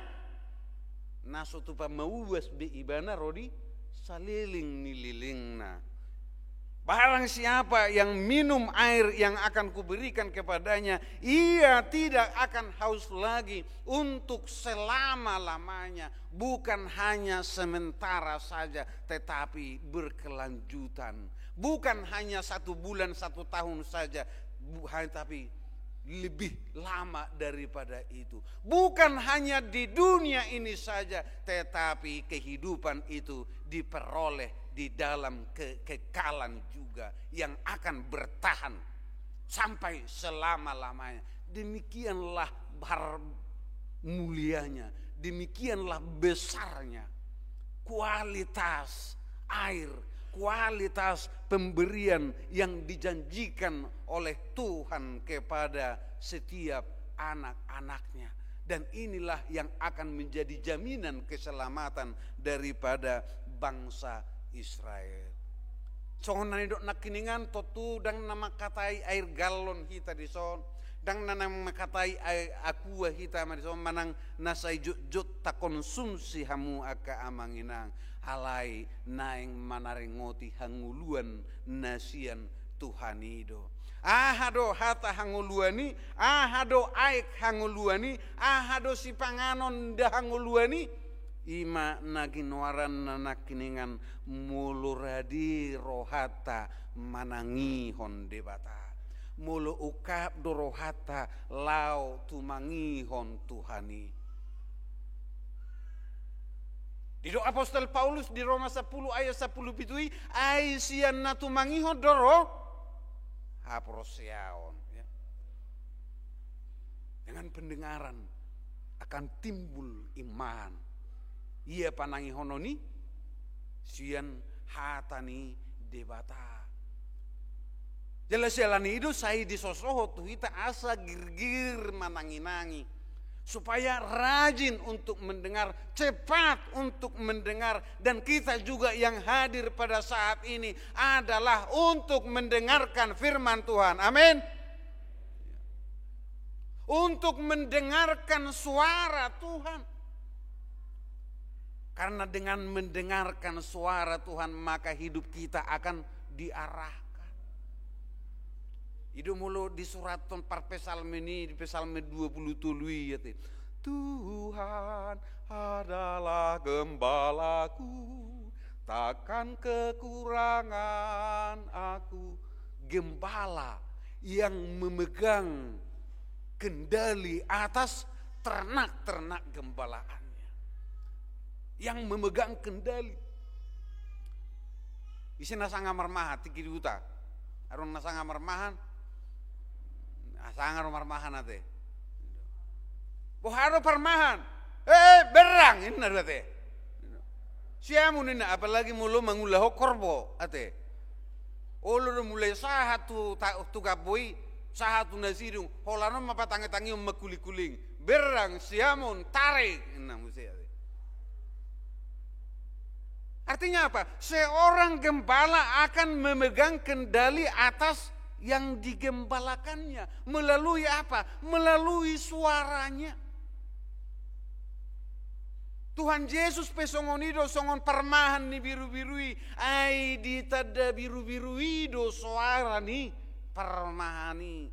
Naso tu pa mauwas be ibana rodi saliling nililingna. Barang siapa yang minum air yang akan kuberikan kepadanya, ia tidak akan haus lagi untuk selama-lamanya. Bukan hanya sementara saja, tetapi berkelanjutan. Bukan hanya 1 bulan, 1 tahun saja, tapi lebih lama daripada itu. Bukan hanya di dunia ini saja, tetapi kehidupan itu diperoleh di dalam kekekalan juga yang akan bertahan sampai selama-lamanya. Demikianlah mulianya, demikianlah besarnya kualitas air, kualitas pemberian yang dijanjikan oleh Tuhan kepada setiap anak-anaknya. Dan inilah yang akan menjadi jaminan keselamatan daripada bangsa Israel. Songon dok nakiningan totu dang nama katai air galon hita di son, dang nama katai air aqua hita di son manang nasai jut ta konsumsi hamu aka amanginang alai naing manaringoti hanguluan nasian Tuhanido. Ahado hata hanguluani, ahado aik hanguluani, ahado si panganon da hanguluani. Ima naginwaran na nakiningan muluradi rohata manangihon debata. Mulu ukap do rohata lau tumangihon Tuhani. Di do Apostol Paulus di Roma 10 ayat 10 pitui ai sian na tumangihon doro haprosiaon ya. Dengan pendengaran akan timbul iman. Ia panangi hononi sian hatani debata. Jelas-jelas itu saya disosoho tuh kita asa girgir manangi-nangi supaya rajin untuk mendengar, cepat untuk mendengar, dan kita juga yang hadir pada saat ini adalah untuk mendengarkan firman Tuhan. Amin. Untuk mendengarkan suara Tuhan. Karena dengan mendengarkan suara Tuhan maka hidup kita akan diarahkan. Itu mulu di surat par psalm ini, di psalm 27 ya. Tuhan adalah gembalaku, takkan kekurangan aku. Gembala yang memegang kendali atas ternak-ternak gembalaan. Yang memegang kendali. Isi nasanga marmahan tiki duta. Arun nasanga marmahan. Nasanga marmahan ate. Boharo parmahan. Berang ini ate. Siamu nina apalagi mulu mangulaho korbo ate. Olo mulai sahatu tu kaboi sahatu nasirung. Holano mapatangi-tangi makuli-kuling. Berang siamun tarik ina musia. Artinya apa? Seorang gembala akan memegang kendali atas yang digembalakannya. Melalui apa? Melalui suaranya. Tuhan Yesus pesongon ido songon permahan ni biru-birui. Ai di tada biru-birui do suara ni permahani.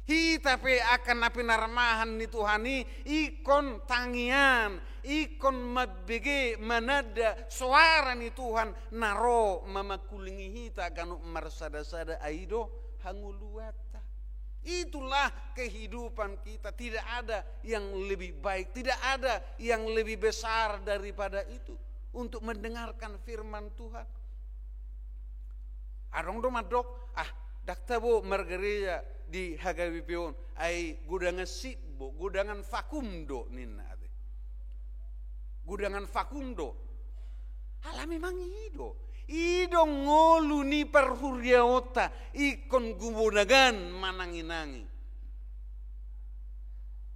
Hita pe akan napi narmahan ni Tuhani ikon tangian, ikon mabege manada suara ni Tuhan naro mamakulingi hita kanu marsada-sada aido hanguluata. Itulah kehidupan kita. Tidak ada yang lebih baik, tidak ada yang lebih besar daripada itu untuk mendengarkan firman Tuhan. Arong do madok daktabo margereja di hagawipion ai gudangan sibbo gudangan fakumdo ninna ade. Gudangan fakumdo alami mangido. Ido ngolu ni perhuriaota ikon gubunagan mananginangi.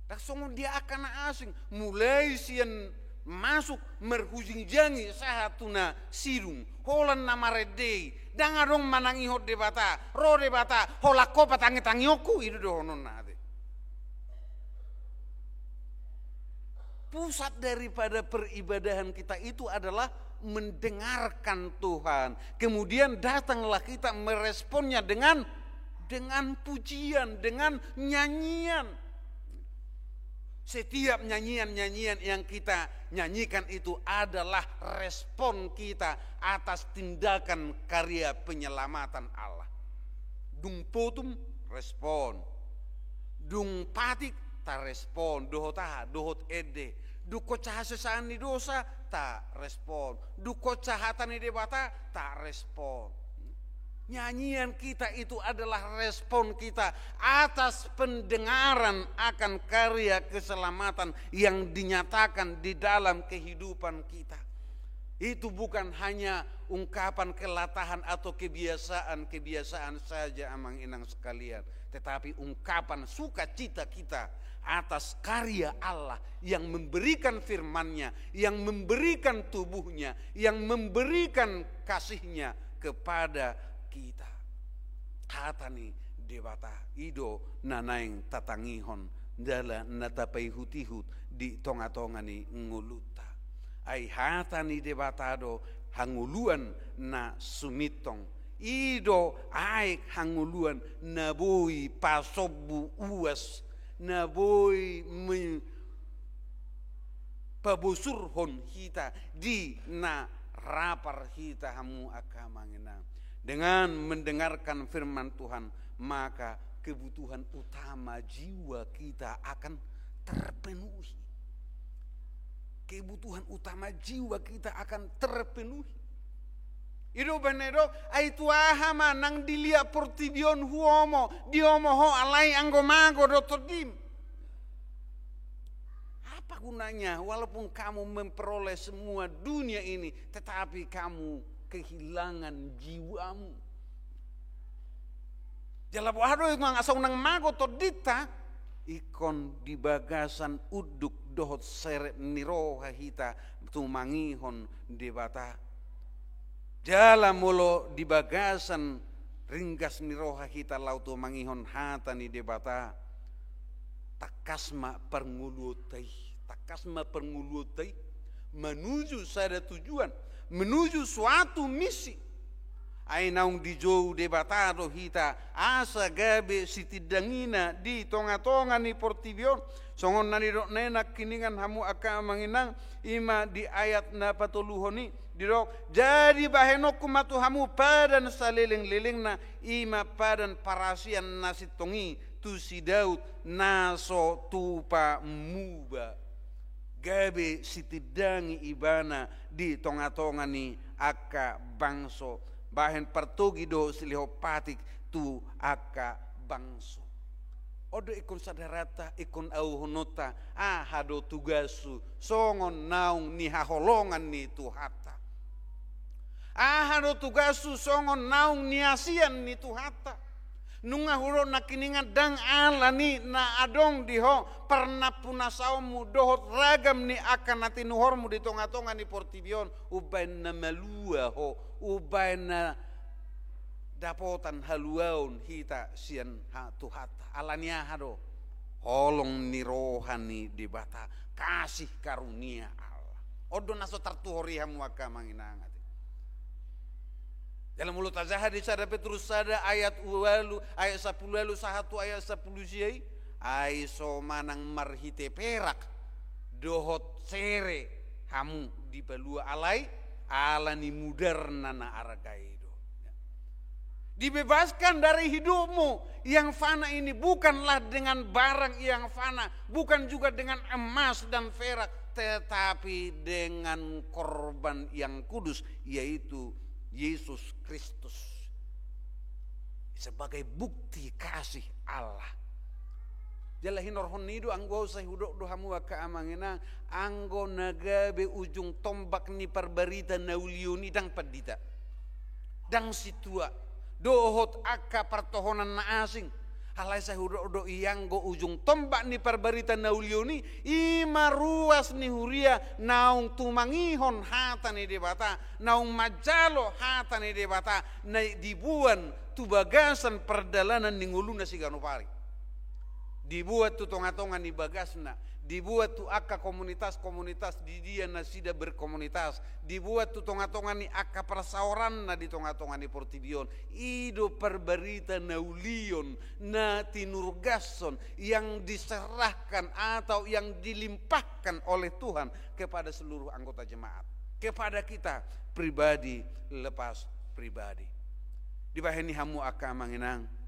Langsung dia akan asing mulai sian masuk merhujinjangi sahatuna sirung holan namaredei dangarong manangi hot debata ro debata holako patangi tangioku itu dohonon nade. Pusat daripada peribadahan kita itu adalah mendengarkan Tuhan. Kemudian datanglah kita meresponnya dengan pujian, dengan nyanyian. Setiap nyanyian-nyanyian yang kita nyanyikan itu adalah respon kita atas tindakan karya penyelamatan Allah. Dung potum respon. Dung patik ta respon. Dohot ede. Duko cahasesani dosa tak respon. Duko cahatan debata tak respon. Nyanyian kita itu adalah respon kita atas pendengaran akan karya keselamatan yang dinyatakan di dalam kehidupan kita. Itu bukan hanya ungkapan kelatahan atau kebiasaan saja amang inang sekalian. Tetapi ungkapan sukacita kita atas karya Allah yang memberikan firman-Nya, yang memberikan tubuhnya, yang memberikan kasih-Nya kepada kita. Hatani debata ido nanaing tatangihon dala natapai hutihut di tonga-tongani nguluta. Ai hatani debatado hanguluan na sumitong. Ido ai hanguluan na boi pasobu uas. Na boy pabusurhon hita di na rapar hita hamu akamanginang. Dengan mendengarkan firman Tuhan, maka kebutuhan utama jiwa kita akan terpenuhi. Kebutuhan utama jiwa kita akan terpenuhi. Ido benedo aitu ahama nang dilia portibion huomo diomo ho alai anggomago dotodim. Apa gunanya walaupun kamu memperoleh semua dunia ini tetapi kamu kehilangan jiwamu. Jalabo hado ngang asong nang mago todita ikon di bagasan uduk dohot seret niroha hita tumangihon debata. Jala molo di bagasan ringgas niroha hita lautu mangihon hatani debata. Takasma perngulutai menuju sada tujuan, menuju suatu misi. Ai naung di jou debatado hita asa gabe sitidangina di tonga-tonga ni portibion songon nani dok nenak kiningan hamu aka manginang ima di ayat na patuluhoni dirok jadi bahenok kumatu hamu padan saliling-liling na ima padan parasian nasi tongi tu si Daud naso tupa muba gabe sitidangi ibana di tonga-tonga ni aka bangso bahen pertogi do silihopatik tu aka bangso. Odo ikon sadarata ikon auhonota hado tugasu songon naung ni haholongan ni tuhata. Hado tugasu songon naung ni asian ni tuhata. Nunga huro nakiningan dang ala ni na adong diho pernah punasaumu dohot ragam ni akan nati nuhormu di tonga-tonga ni portibion ubain na malua ho ubain na dapotan haluaun hita sian tuhata alania hado holong ni rohani di bata kasih karunia Allah Odo naso tartuhori hamu aka manginang ate. Dalam mulut azah di sada Petrus sada ayat 10 sahatu ayat 10 siai ai so manang marhite perak dohot sere hamu di pelua alai alani mudar nana aragaido. Dibebaskan dari hidupmu yang fana ini bukanlah dengan barang yang fana, bukan juga dengan emas dan perak, tetapi dengan korban yang kudus, yaitu Yesus Kristus sebagai bukti kasih Allah. Jalahin orhon nido anggo sa hudok do hamu ka amangena anggo nagabe ujung tombak ni parbarita naulioni dang padita dang situa dohot aka pertohonan na asing halai sa hudok do ianggo ujung tombak ni parbarita naulioni ima ruas ni huria naung tumangihon hata ni debata naung majalo hata ni debata na dibuan tu bagasan perdalanan ni nguluna siganopari. Dibuat tu tonga-tonga ni bagasna, dibuat tu aka komunitas-komunitas di dia na sida berkomunitas, dibuat tu tonga-tonga ni aka persauran na di tonga-tonga ni portibion, ido perbarita naulion na tinurgason yang diserahkan atau yang dilimpahkan oleh Tuhan kepada seluruh anggota jemaat, kepada kita pribadi lepas pribadi. Dibaheni hamu aka manginang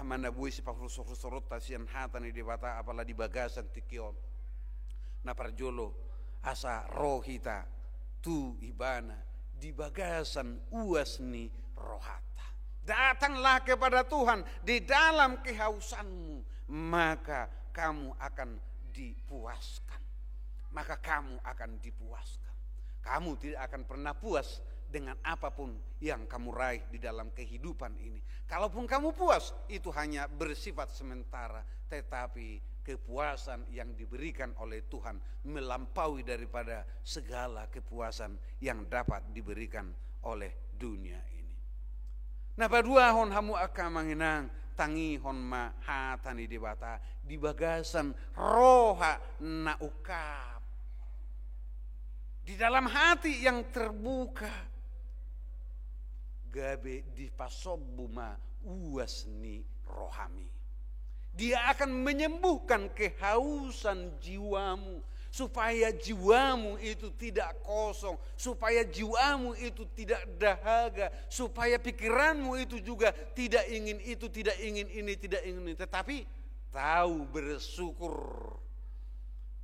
mana bui si pakrusok-rusok tasian hata ni debata apalagi di bagasan tikion na parjolo asa rohita tu ibana di bagasan uas ni rohata. Datanglah kepada Tuhan di dalam kehausanmu, maka kamu akan dipuaskan. Maka kamu akan dipuaskan. Kamu tidak akan pernah puas dengan apapun yang kamu raih di dalam kehidupan ini. Kalaupun kamu puas, itu hanya bersifat sementara, tetapi kepuasan yang diberikan oleh Tuhan melampaui daripada segala kepuasan yang dapat diberikan oleh dunia ini. Nah, padua hon hamu aka manginang tangi hon ma hatani debata di bagasan roha na ukap. Di dalam hati yang terbuka gabe di pasobuma uasni rohami. Dia akan menyembuhkan kehausan jiwamu, supaya jiwamu itu tidak kosong, supaya jiwamu itu tidak dahaga, supaya pikiranmu itu juga tidak ingin itu, tidak ingin ini, tidak ingin ini, tetapi tahu bersyukur.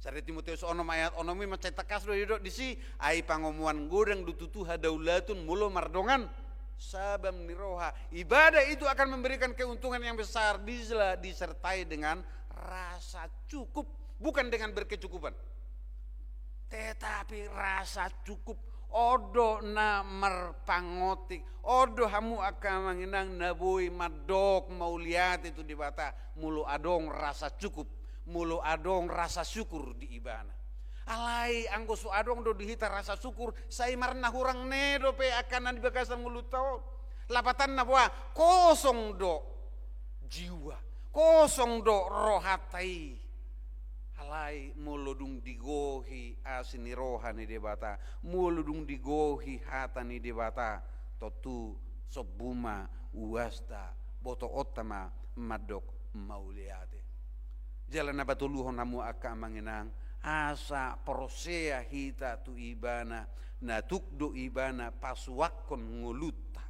Sari Timotius onom ayat onomi macetakas do yudok disi ai pangomuan godang dututu hadaulatun mulo mardongan sabam niroha. Ibadah itu akan memberikan keuntungan yang besar bila disertai dengan rasa cukup, bukan dengan berkecukupan, tetapi rasa cukup. Odo na merpangotik, odo hamu akan menginang nabui madok mauliat itu di bata mulu adong rasa cukup, mulu adong rasa syukur di ibana. Alai anggo su adong do dihita rasa syukur sai marna hurang nedo pe akan di bagasan mulut tau lapatan na buah kosong do jiwa, kosong do rohatai. Alai muludung digohi asini rohani debata, muludung digohi hatani debata, totu sobuma uasta boto otama madok mauliate. Jalan abatuluhon namu aka manginang asa prosea hita tu ibana na tukdo ibana pasuakon nguluta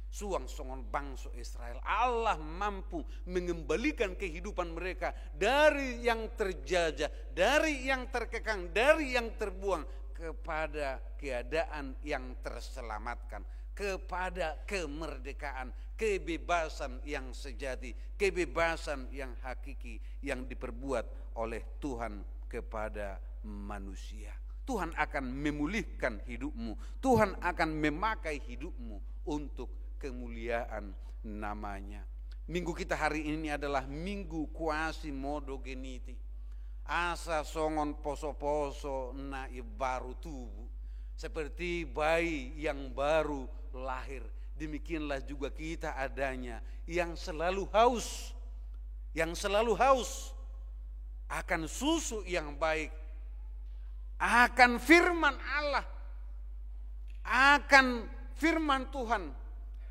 suang songon bangsa Israel. Allah mampu mengembalikan kehidupan mereka dari yang terjajah, dari yang terkekang, dari yang terbuang kepada keadaan yang terselamatkan, kepada kemerdekaan, kebebasan yang sejati, kebebasan yang hakiki yang diperbuat oleh Tuhan kepada manusia. Tuhan akan memulihkan hidupmu, Tuhan akan memakai hidupmu untuk kemuliaan namanya. Minggu kita hari ini adalah minggu kuasi modogeniti. Asa songon poso-poso na baru tubuh, seperti bayi yang baru lahir. Demikianlah juga kita adanya yang selalu haus, akan susu yang baik, akan firman Allah, akan firman Tuhan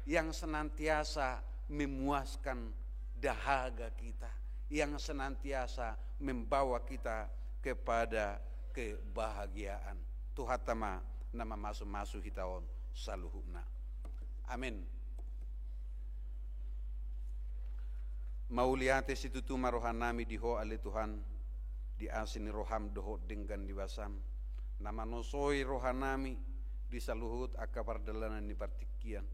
yang senantiasa memuaskan dahaga kita, yang senantiasa membawa kita kepada kebahagiaan. Tuhan tama nama masuk-masuk hitaon saluhuna. Amin. Mauliate situtu marohanami diho ale Tuhan, di asini roham doho dengan diwasam. Nama nosoi rohanami di saluhut aka pardalanan ni partikian.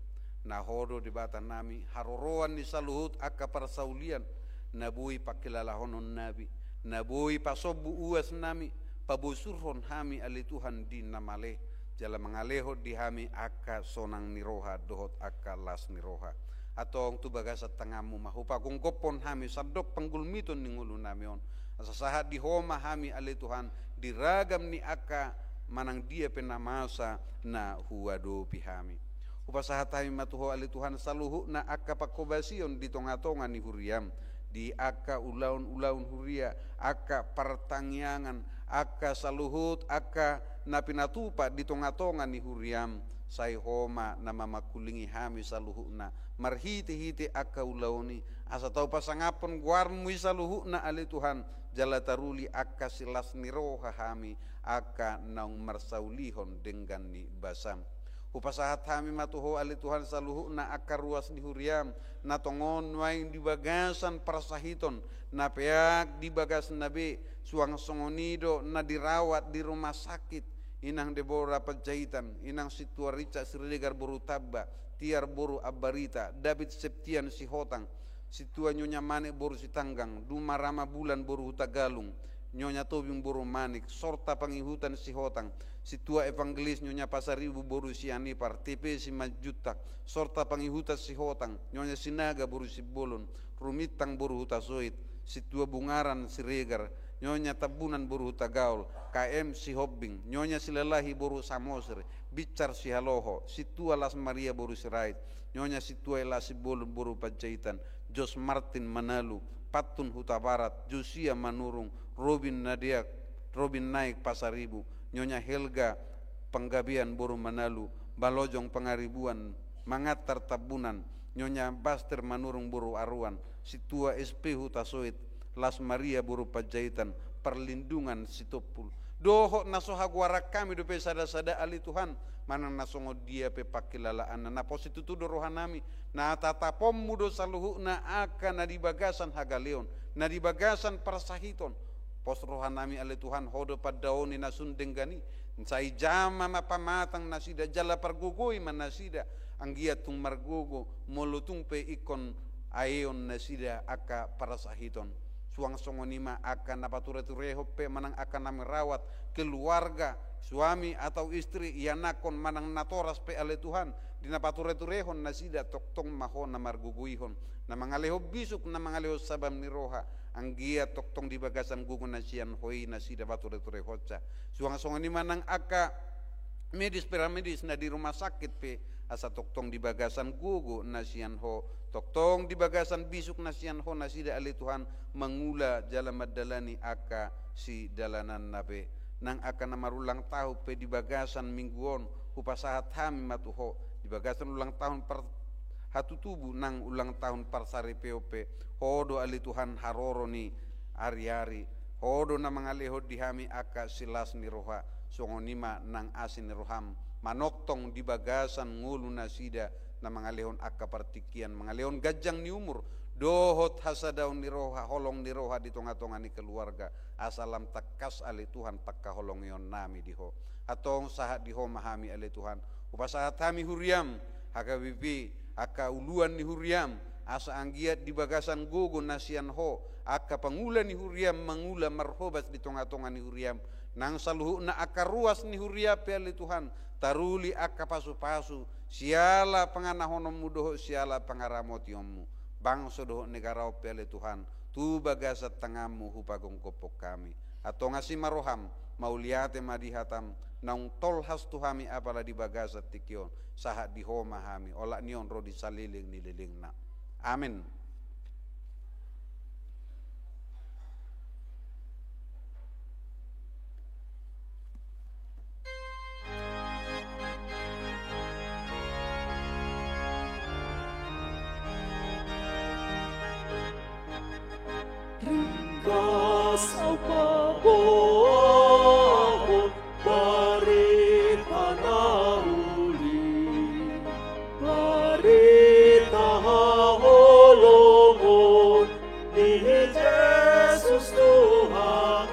Nahodo di bata nami haroroan ni saluhut aka parsaulian. Nabui pakilalahonon nabi, nabui pasobu uas nami, pabusurhon hami ale Tuhan di namale. Jala mangaleho di hami aka sonang niroha dohot aka las niroha. Atong tu bagasa tangamu mahupa kung kopon hami sadok panggulmiton ni ngulu namion. Asasahat di homa hami ale Tuhan diragam ni aka manang dia penamasa na huwado pihami. Upasahat hami matuho ale Tuhan saluhu na aka pakobasion di tonga-tonga ni huriam. Di aka ulaun-ulaun huria, aka pertangyangan, aka saluhut, aka napinatupa di tonga-tonga ni huriam. Sai homa nama makulingi hami saluhuna marhiti-hiti aka ulauni asa tau pasangapon guarmu saluhuna ale Tuhan jala taruli aka silas niroha hami aka naung marsaulihon dengan ni basam. Upasahat hami matuho ale Tuhan saluhuna aka ruas ni huriam na tongon waing di bagasan parasahiton na peak di bagas nabe suang songonido na dirawat di rumah sakit. Inang Deborah Pajahitan, inang Situa Rica Sirigar Boru Tabba, Tiar Boru Abarita, David Septian Sihotang, Situa Nyonya Manik Boru Sitanggang, Duma Rama Bulan Boru Hutagalung, Nyonya Tobing Boru Manik, Sorta Pangihutan Sihotang, Situa Evangelis Nyonya Pasaribu Boru Sianipar, TP Simajutak, Sorta Pangihutan Sihotang, Nyonya Sinaga Boru Sibolon, Rumitang Boru Hutasoit, Situa Bungaran Siregar, Nyonya Tabunan Boru Hutagaul, KM Sihobing, Nyonya Silalahi Boru Samosre, Bicar Sihaloho, Situa Las Maria Boru Sirait, Nyonya Situa Elasi Bolon Boru Pajahitan, Jos Martin Manalu, Patun Huta Barat, Josia Manurung, Robin Nadiak, Robin Naik Pasaribu, Nyonya Helga Penggabian Boru Manalu, Balojong Pengaribuan, Mangatar Tabunan, Nyonya Baster Manurung Boru Aruan, Situa SP Huta Soit, Las Maria Boru Pajahitan, perlindungan Sitopul. Doho nasoha guarak kami dope sada-sada ali Tuhan, mana nasongo dia pe pakilalaan na positutu do rohanami, na tatapom mudo saluhu na akan na di bagasan hagaleon, na di bagasan parasahiton. Pos rohanami ali Tuhan hodo padaoni nasun denggani, sai jama mapamatang nasida jala pargugoi man nasida, anggiat tung margugo molutung pe ikon aeon nasida aka parasahiton. Suang songonima akan napaturetureho pe manang akan namirawat keluarga suami atau istri yanakon manang natoras pe ale Tuhan di napatureturehon nasida toktong mahon na marguguihon na mangaleho bisuk na mangaleho sabam ni roha anggia toktong di bagasan gugun nasian hoi nasida patureturehotsa suang songonima nang aka medis paramedis na di rumah sakit pe asa toktong di bagasan gugu nasian ho toktong di bagasan bisuk nasian ho nasida ali Tuhan mengula jalan madalani aka si dalanan nabe nang akan namarulang tahu pe di bagasan mingguon upasahat hami matuho di bagasan ulang tahun per hatu tubuh nang ulang tahun parsari POP hodo ali Tuhan haroro ni ari-ari hodo na mangaleho di hami aka silas ni roha songonima nang asin ni roham manoktong di bagasan ngulu nasida na mangalehon aka partikian mangalehon gajang ni umur dohot hasadaun ni roha holong ni roha di tonga-tonga ni keluarga asalam takas ali Tuhan takka holong yon nami diho atong sahat diho mahami ali Tuhan upasahat hami huriam haka bibi aka uluan ni huriam asa anggiat di bagasan gogo nasian ho aka pangula ni huriam mangula marhobas di tonga-tonga ni huriam nang saluhu na aka ruas ni huria pe ali Tuhan taruli aka pasu-pasu siala panganahonom mudoho siala pangaramotiommu bangso doho negara opele Tuhan tu bagasat tangamu hupagong kopok kami atau ngasi maroham mauliate madihatam naung tol has tuhami apala di bagasat tikion sahat di homa hami olak nion rodi saliling nililing na amin. ringkas apa bohong barita nauli barita holongon di Yesus Tuhan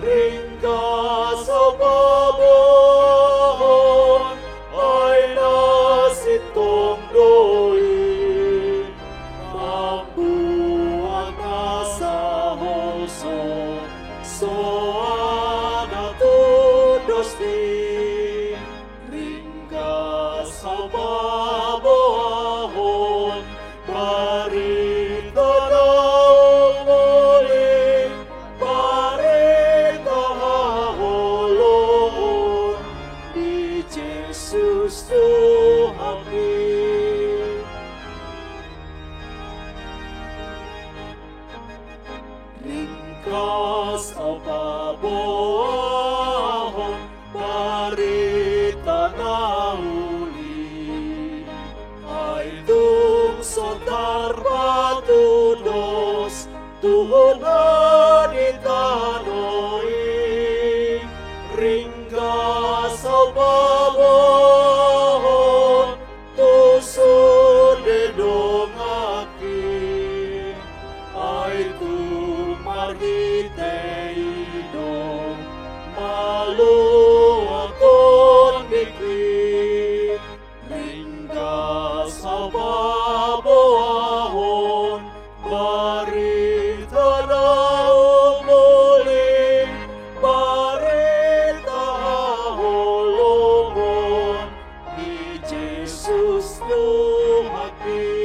ringkas apa bohong ay nasitong doi Buat nasa hoso so ada tudos di ringkas sa baboahon barita na umuling barita holongon di Jesus Tuhan ringkas apa bohong barita nauli ay tungsod tarbatudos tuhod na ditanoi ringkas apa bohong tusod dedong aki ay margiteido maluakon dikit ringkas sa baboahon barita na umuling barita holongon ni Jesus lumaki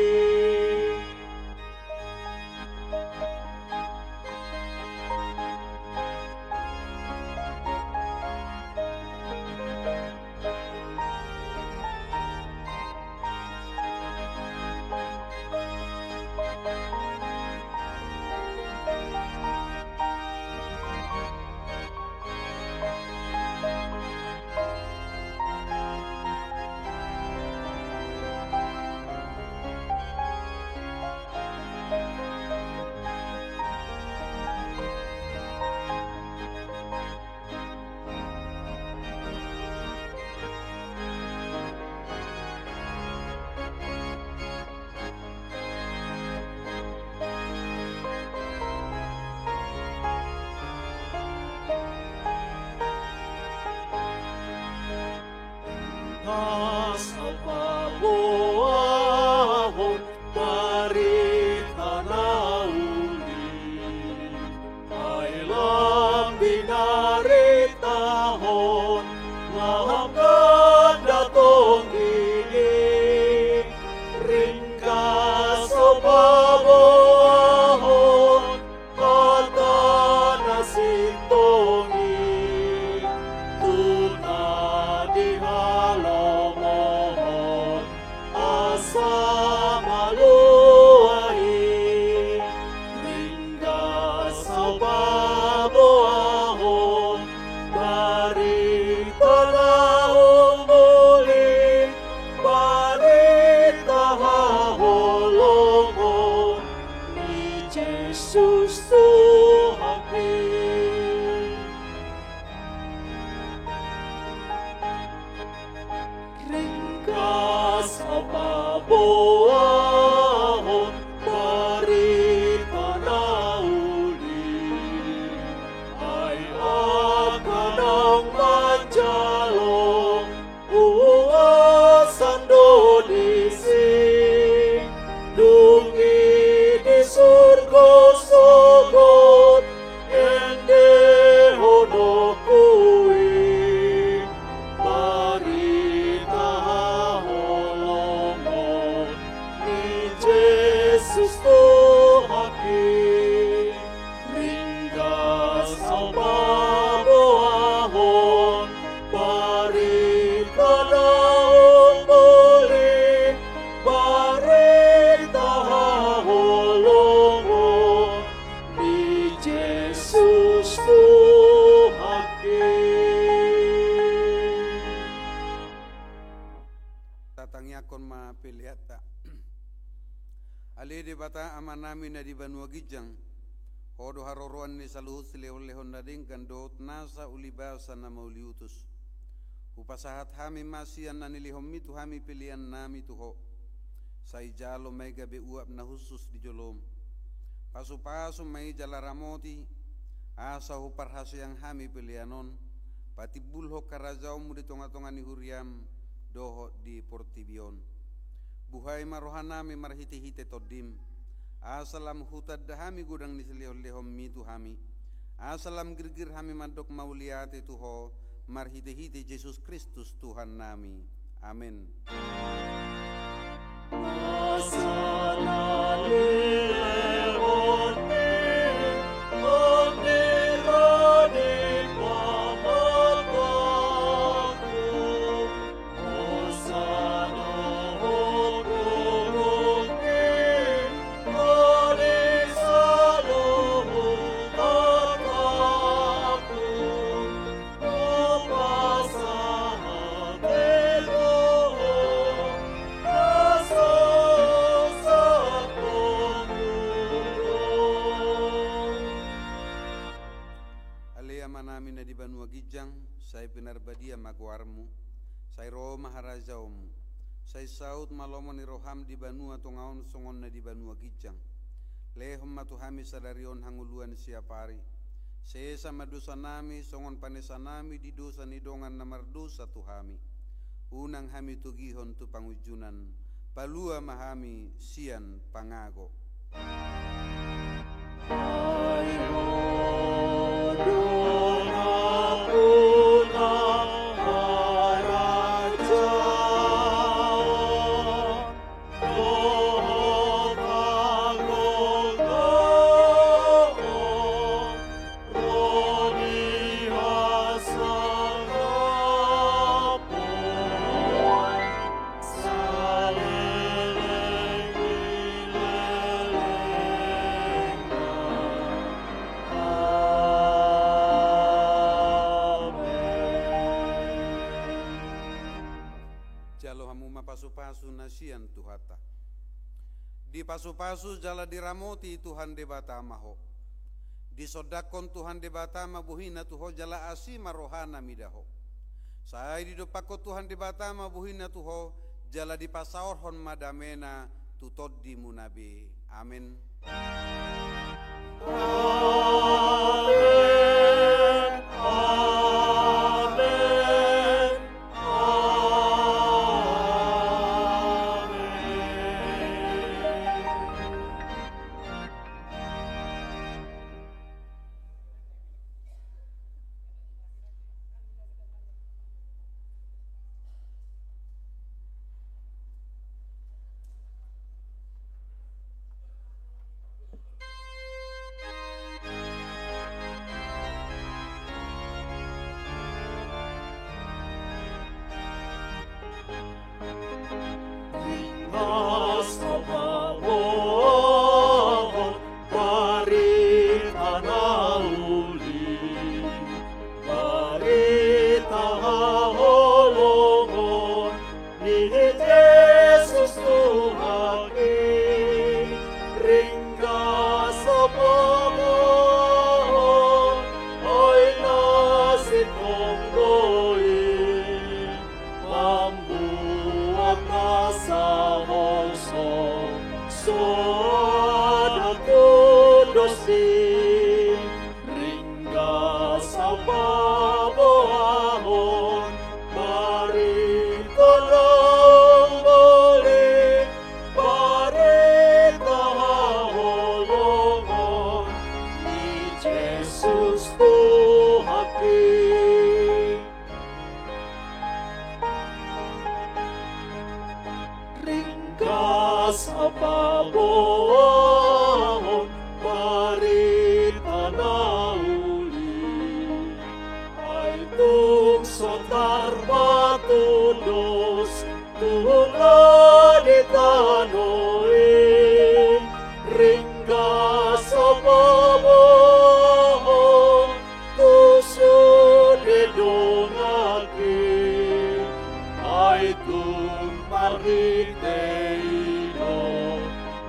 Kas apa boahon barita nauli ay lambi naritahon lahanggan datong ini ringkas apa boahon kata nasitongi tuna di halomohon asa maluahi ringkas sa baboahon barita na umuling barita holongon ni Jesus Tuhan ringkas apa boahon barita nauli ay akan ang manjalong uwasan do dising dungi di surga sogot ende hono kui barita holongon ni Jesus Tuhan ringkas sa baboahon barita na umuling barita holongon ni Jesus Tuhan tatangnya kon mapiliata ali di bata aman namin na di Banua Gijang Odo haroroan ni saluhut silehon-lehon nading kandot nasa ulibasa na mauliutus. Upasahat hami masian na nilihom itu hami pilihan nami tuho. Sa ijalo may gabi uap na husus di jolom. Pasu-pasu may jalaramoti. Asa huparhasyang hami pilihanon. Pati bulho karajaum di tonga-tonga ni huriam. Doho di portibion. Buhay marohan nami marhiti-hite todim. Asalam hutad hami gudang ni silihon-lehom mitu hami. Asalam girgir hami mandok mauliate tuho. Marhite-hite Yesus Kristus Tuhan nami. Amin. Say pinarbadia magwarmu, say Roma harajaum, say saut malomon ni roham di banua tungaon songon na di banua gijang. Lehom matuhami sadarion hanguluan siapari. Sesa madusa nami songon panesa nami di dosa ni dongan na mardosa tuhami. Unang hami tugihon tu pangujunan, palua mahami sian pangago. Di pasu-pasu jala diramoti Tuhan debatama ho. Di sodakon Tuhan debatama buhina tuho jala asima rohana midaho. Sai di dopako Tuhan debatama buhina tuho jala di pasaorhon madamena tutod di munabi. Amin.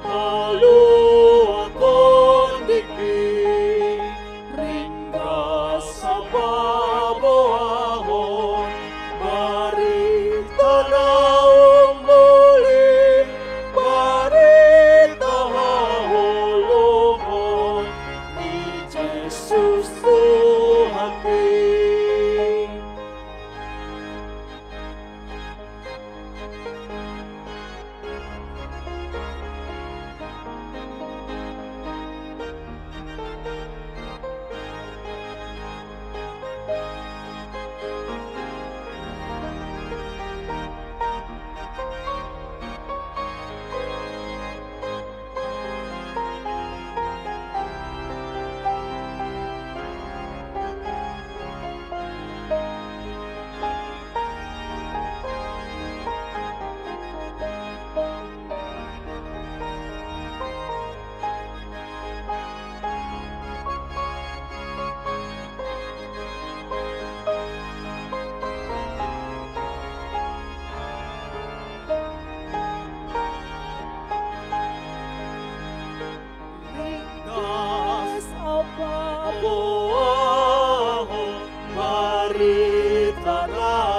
Malu akon dikit tanah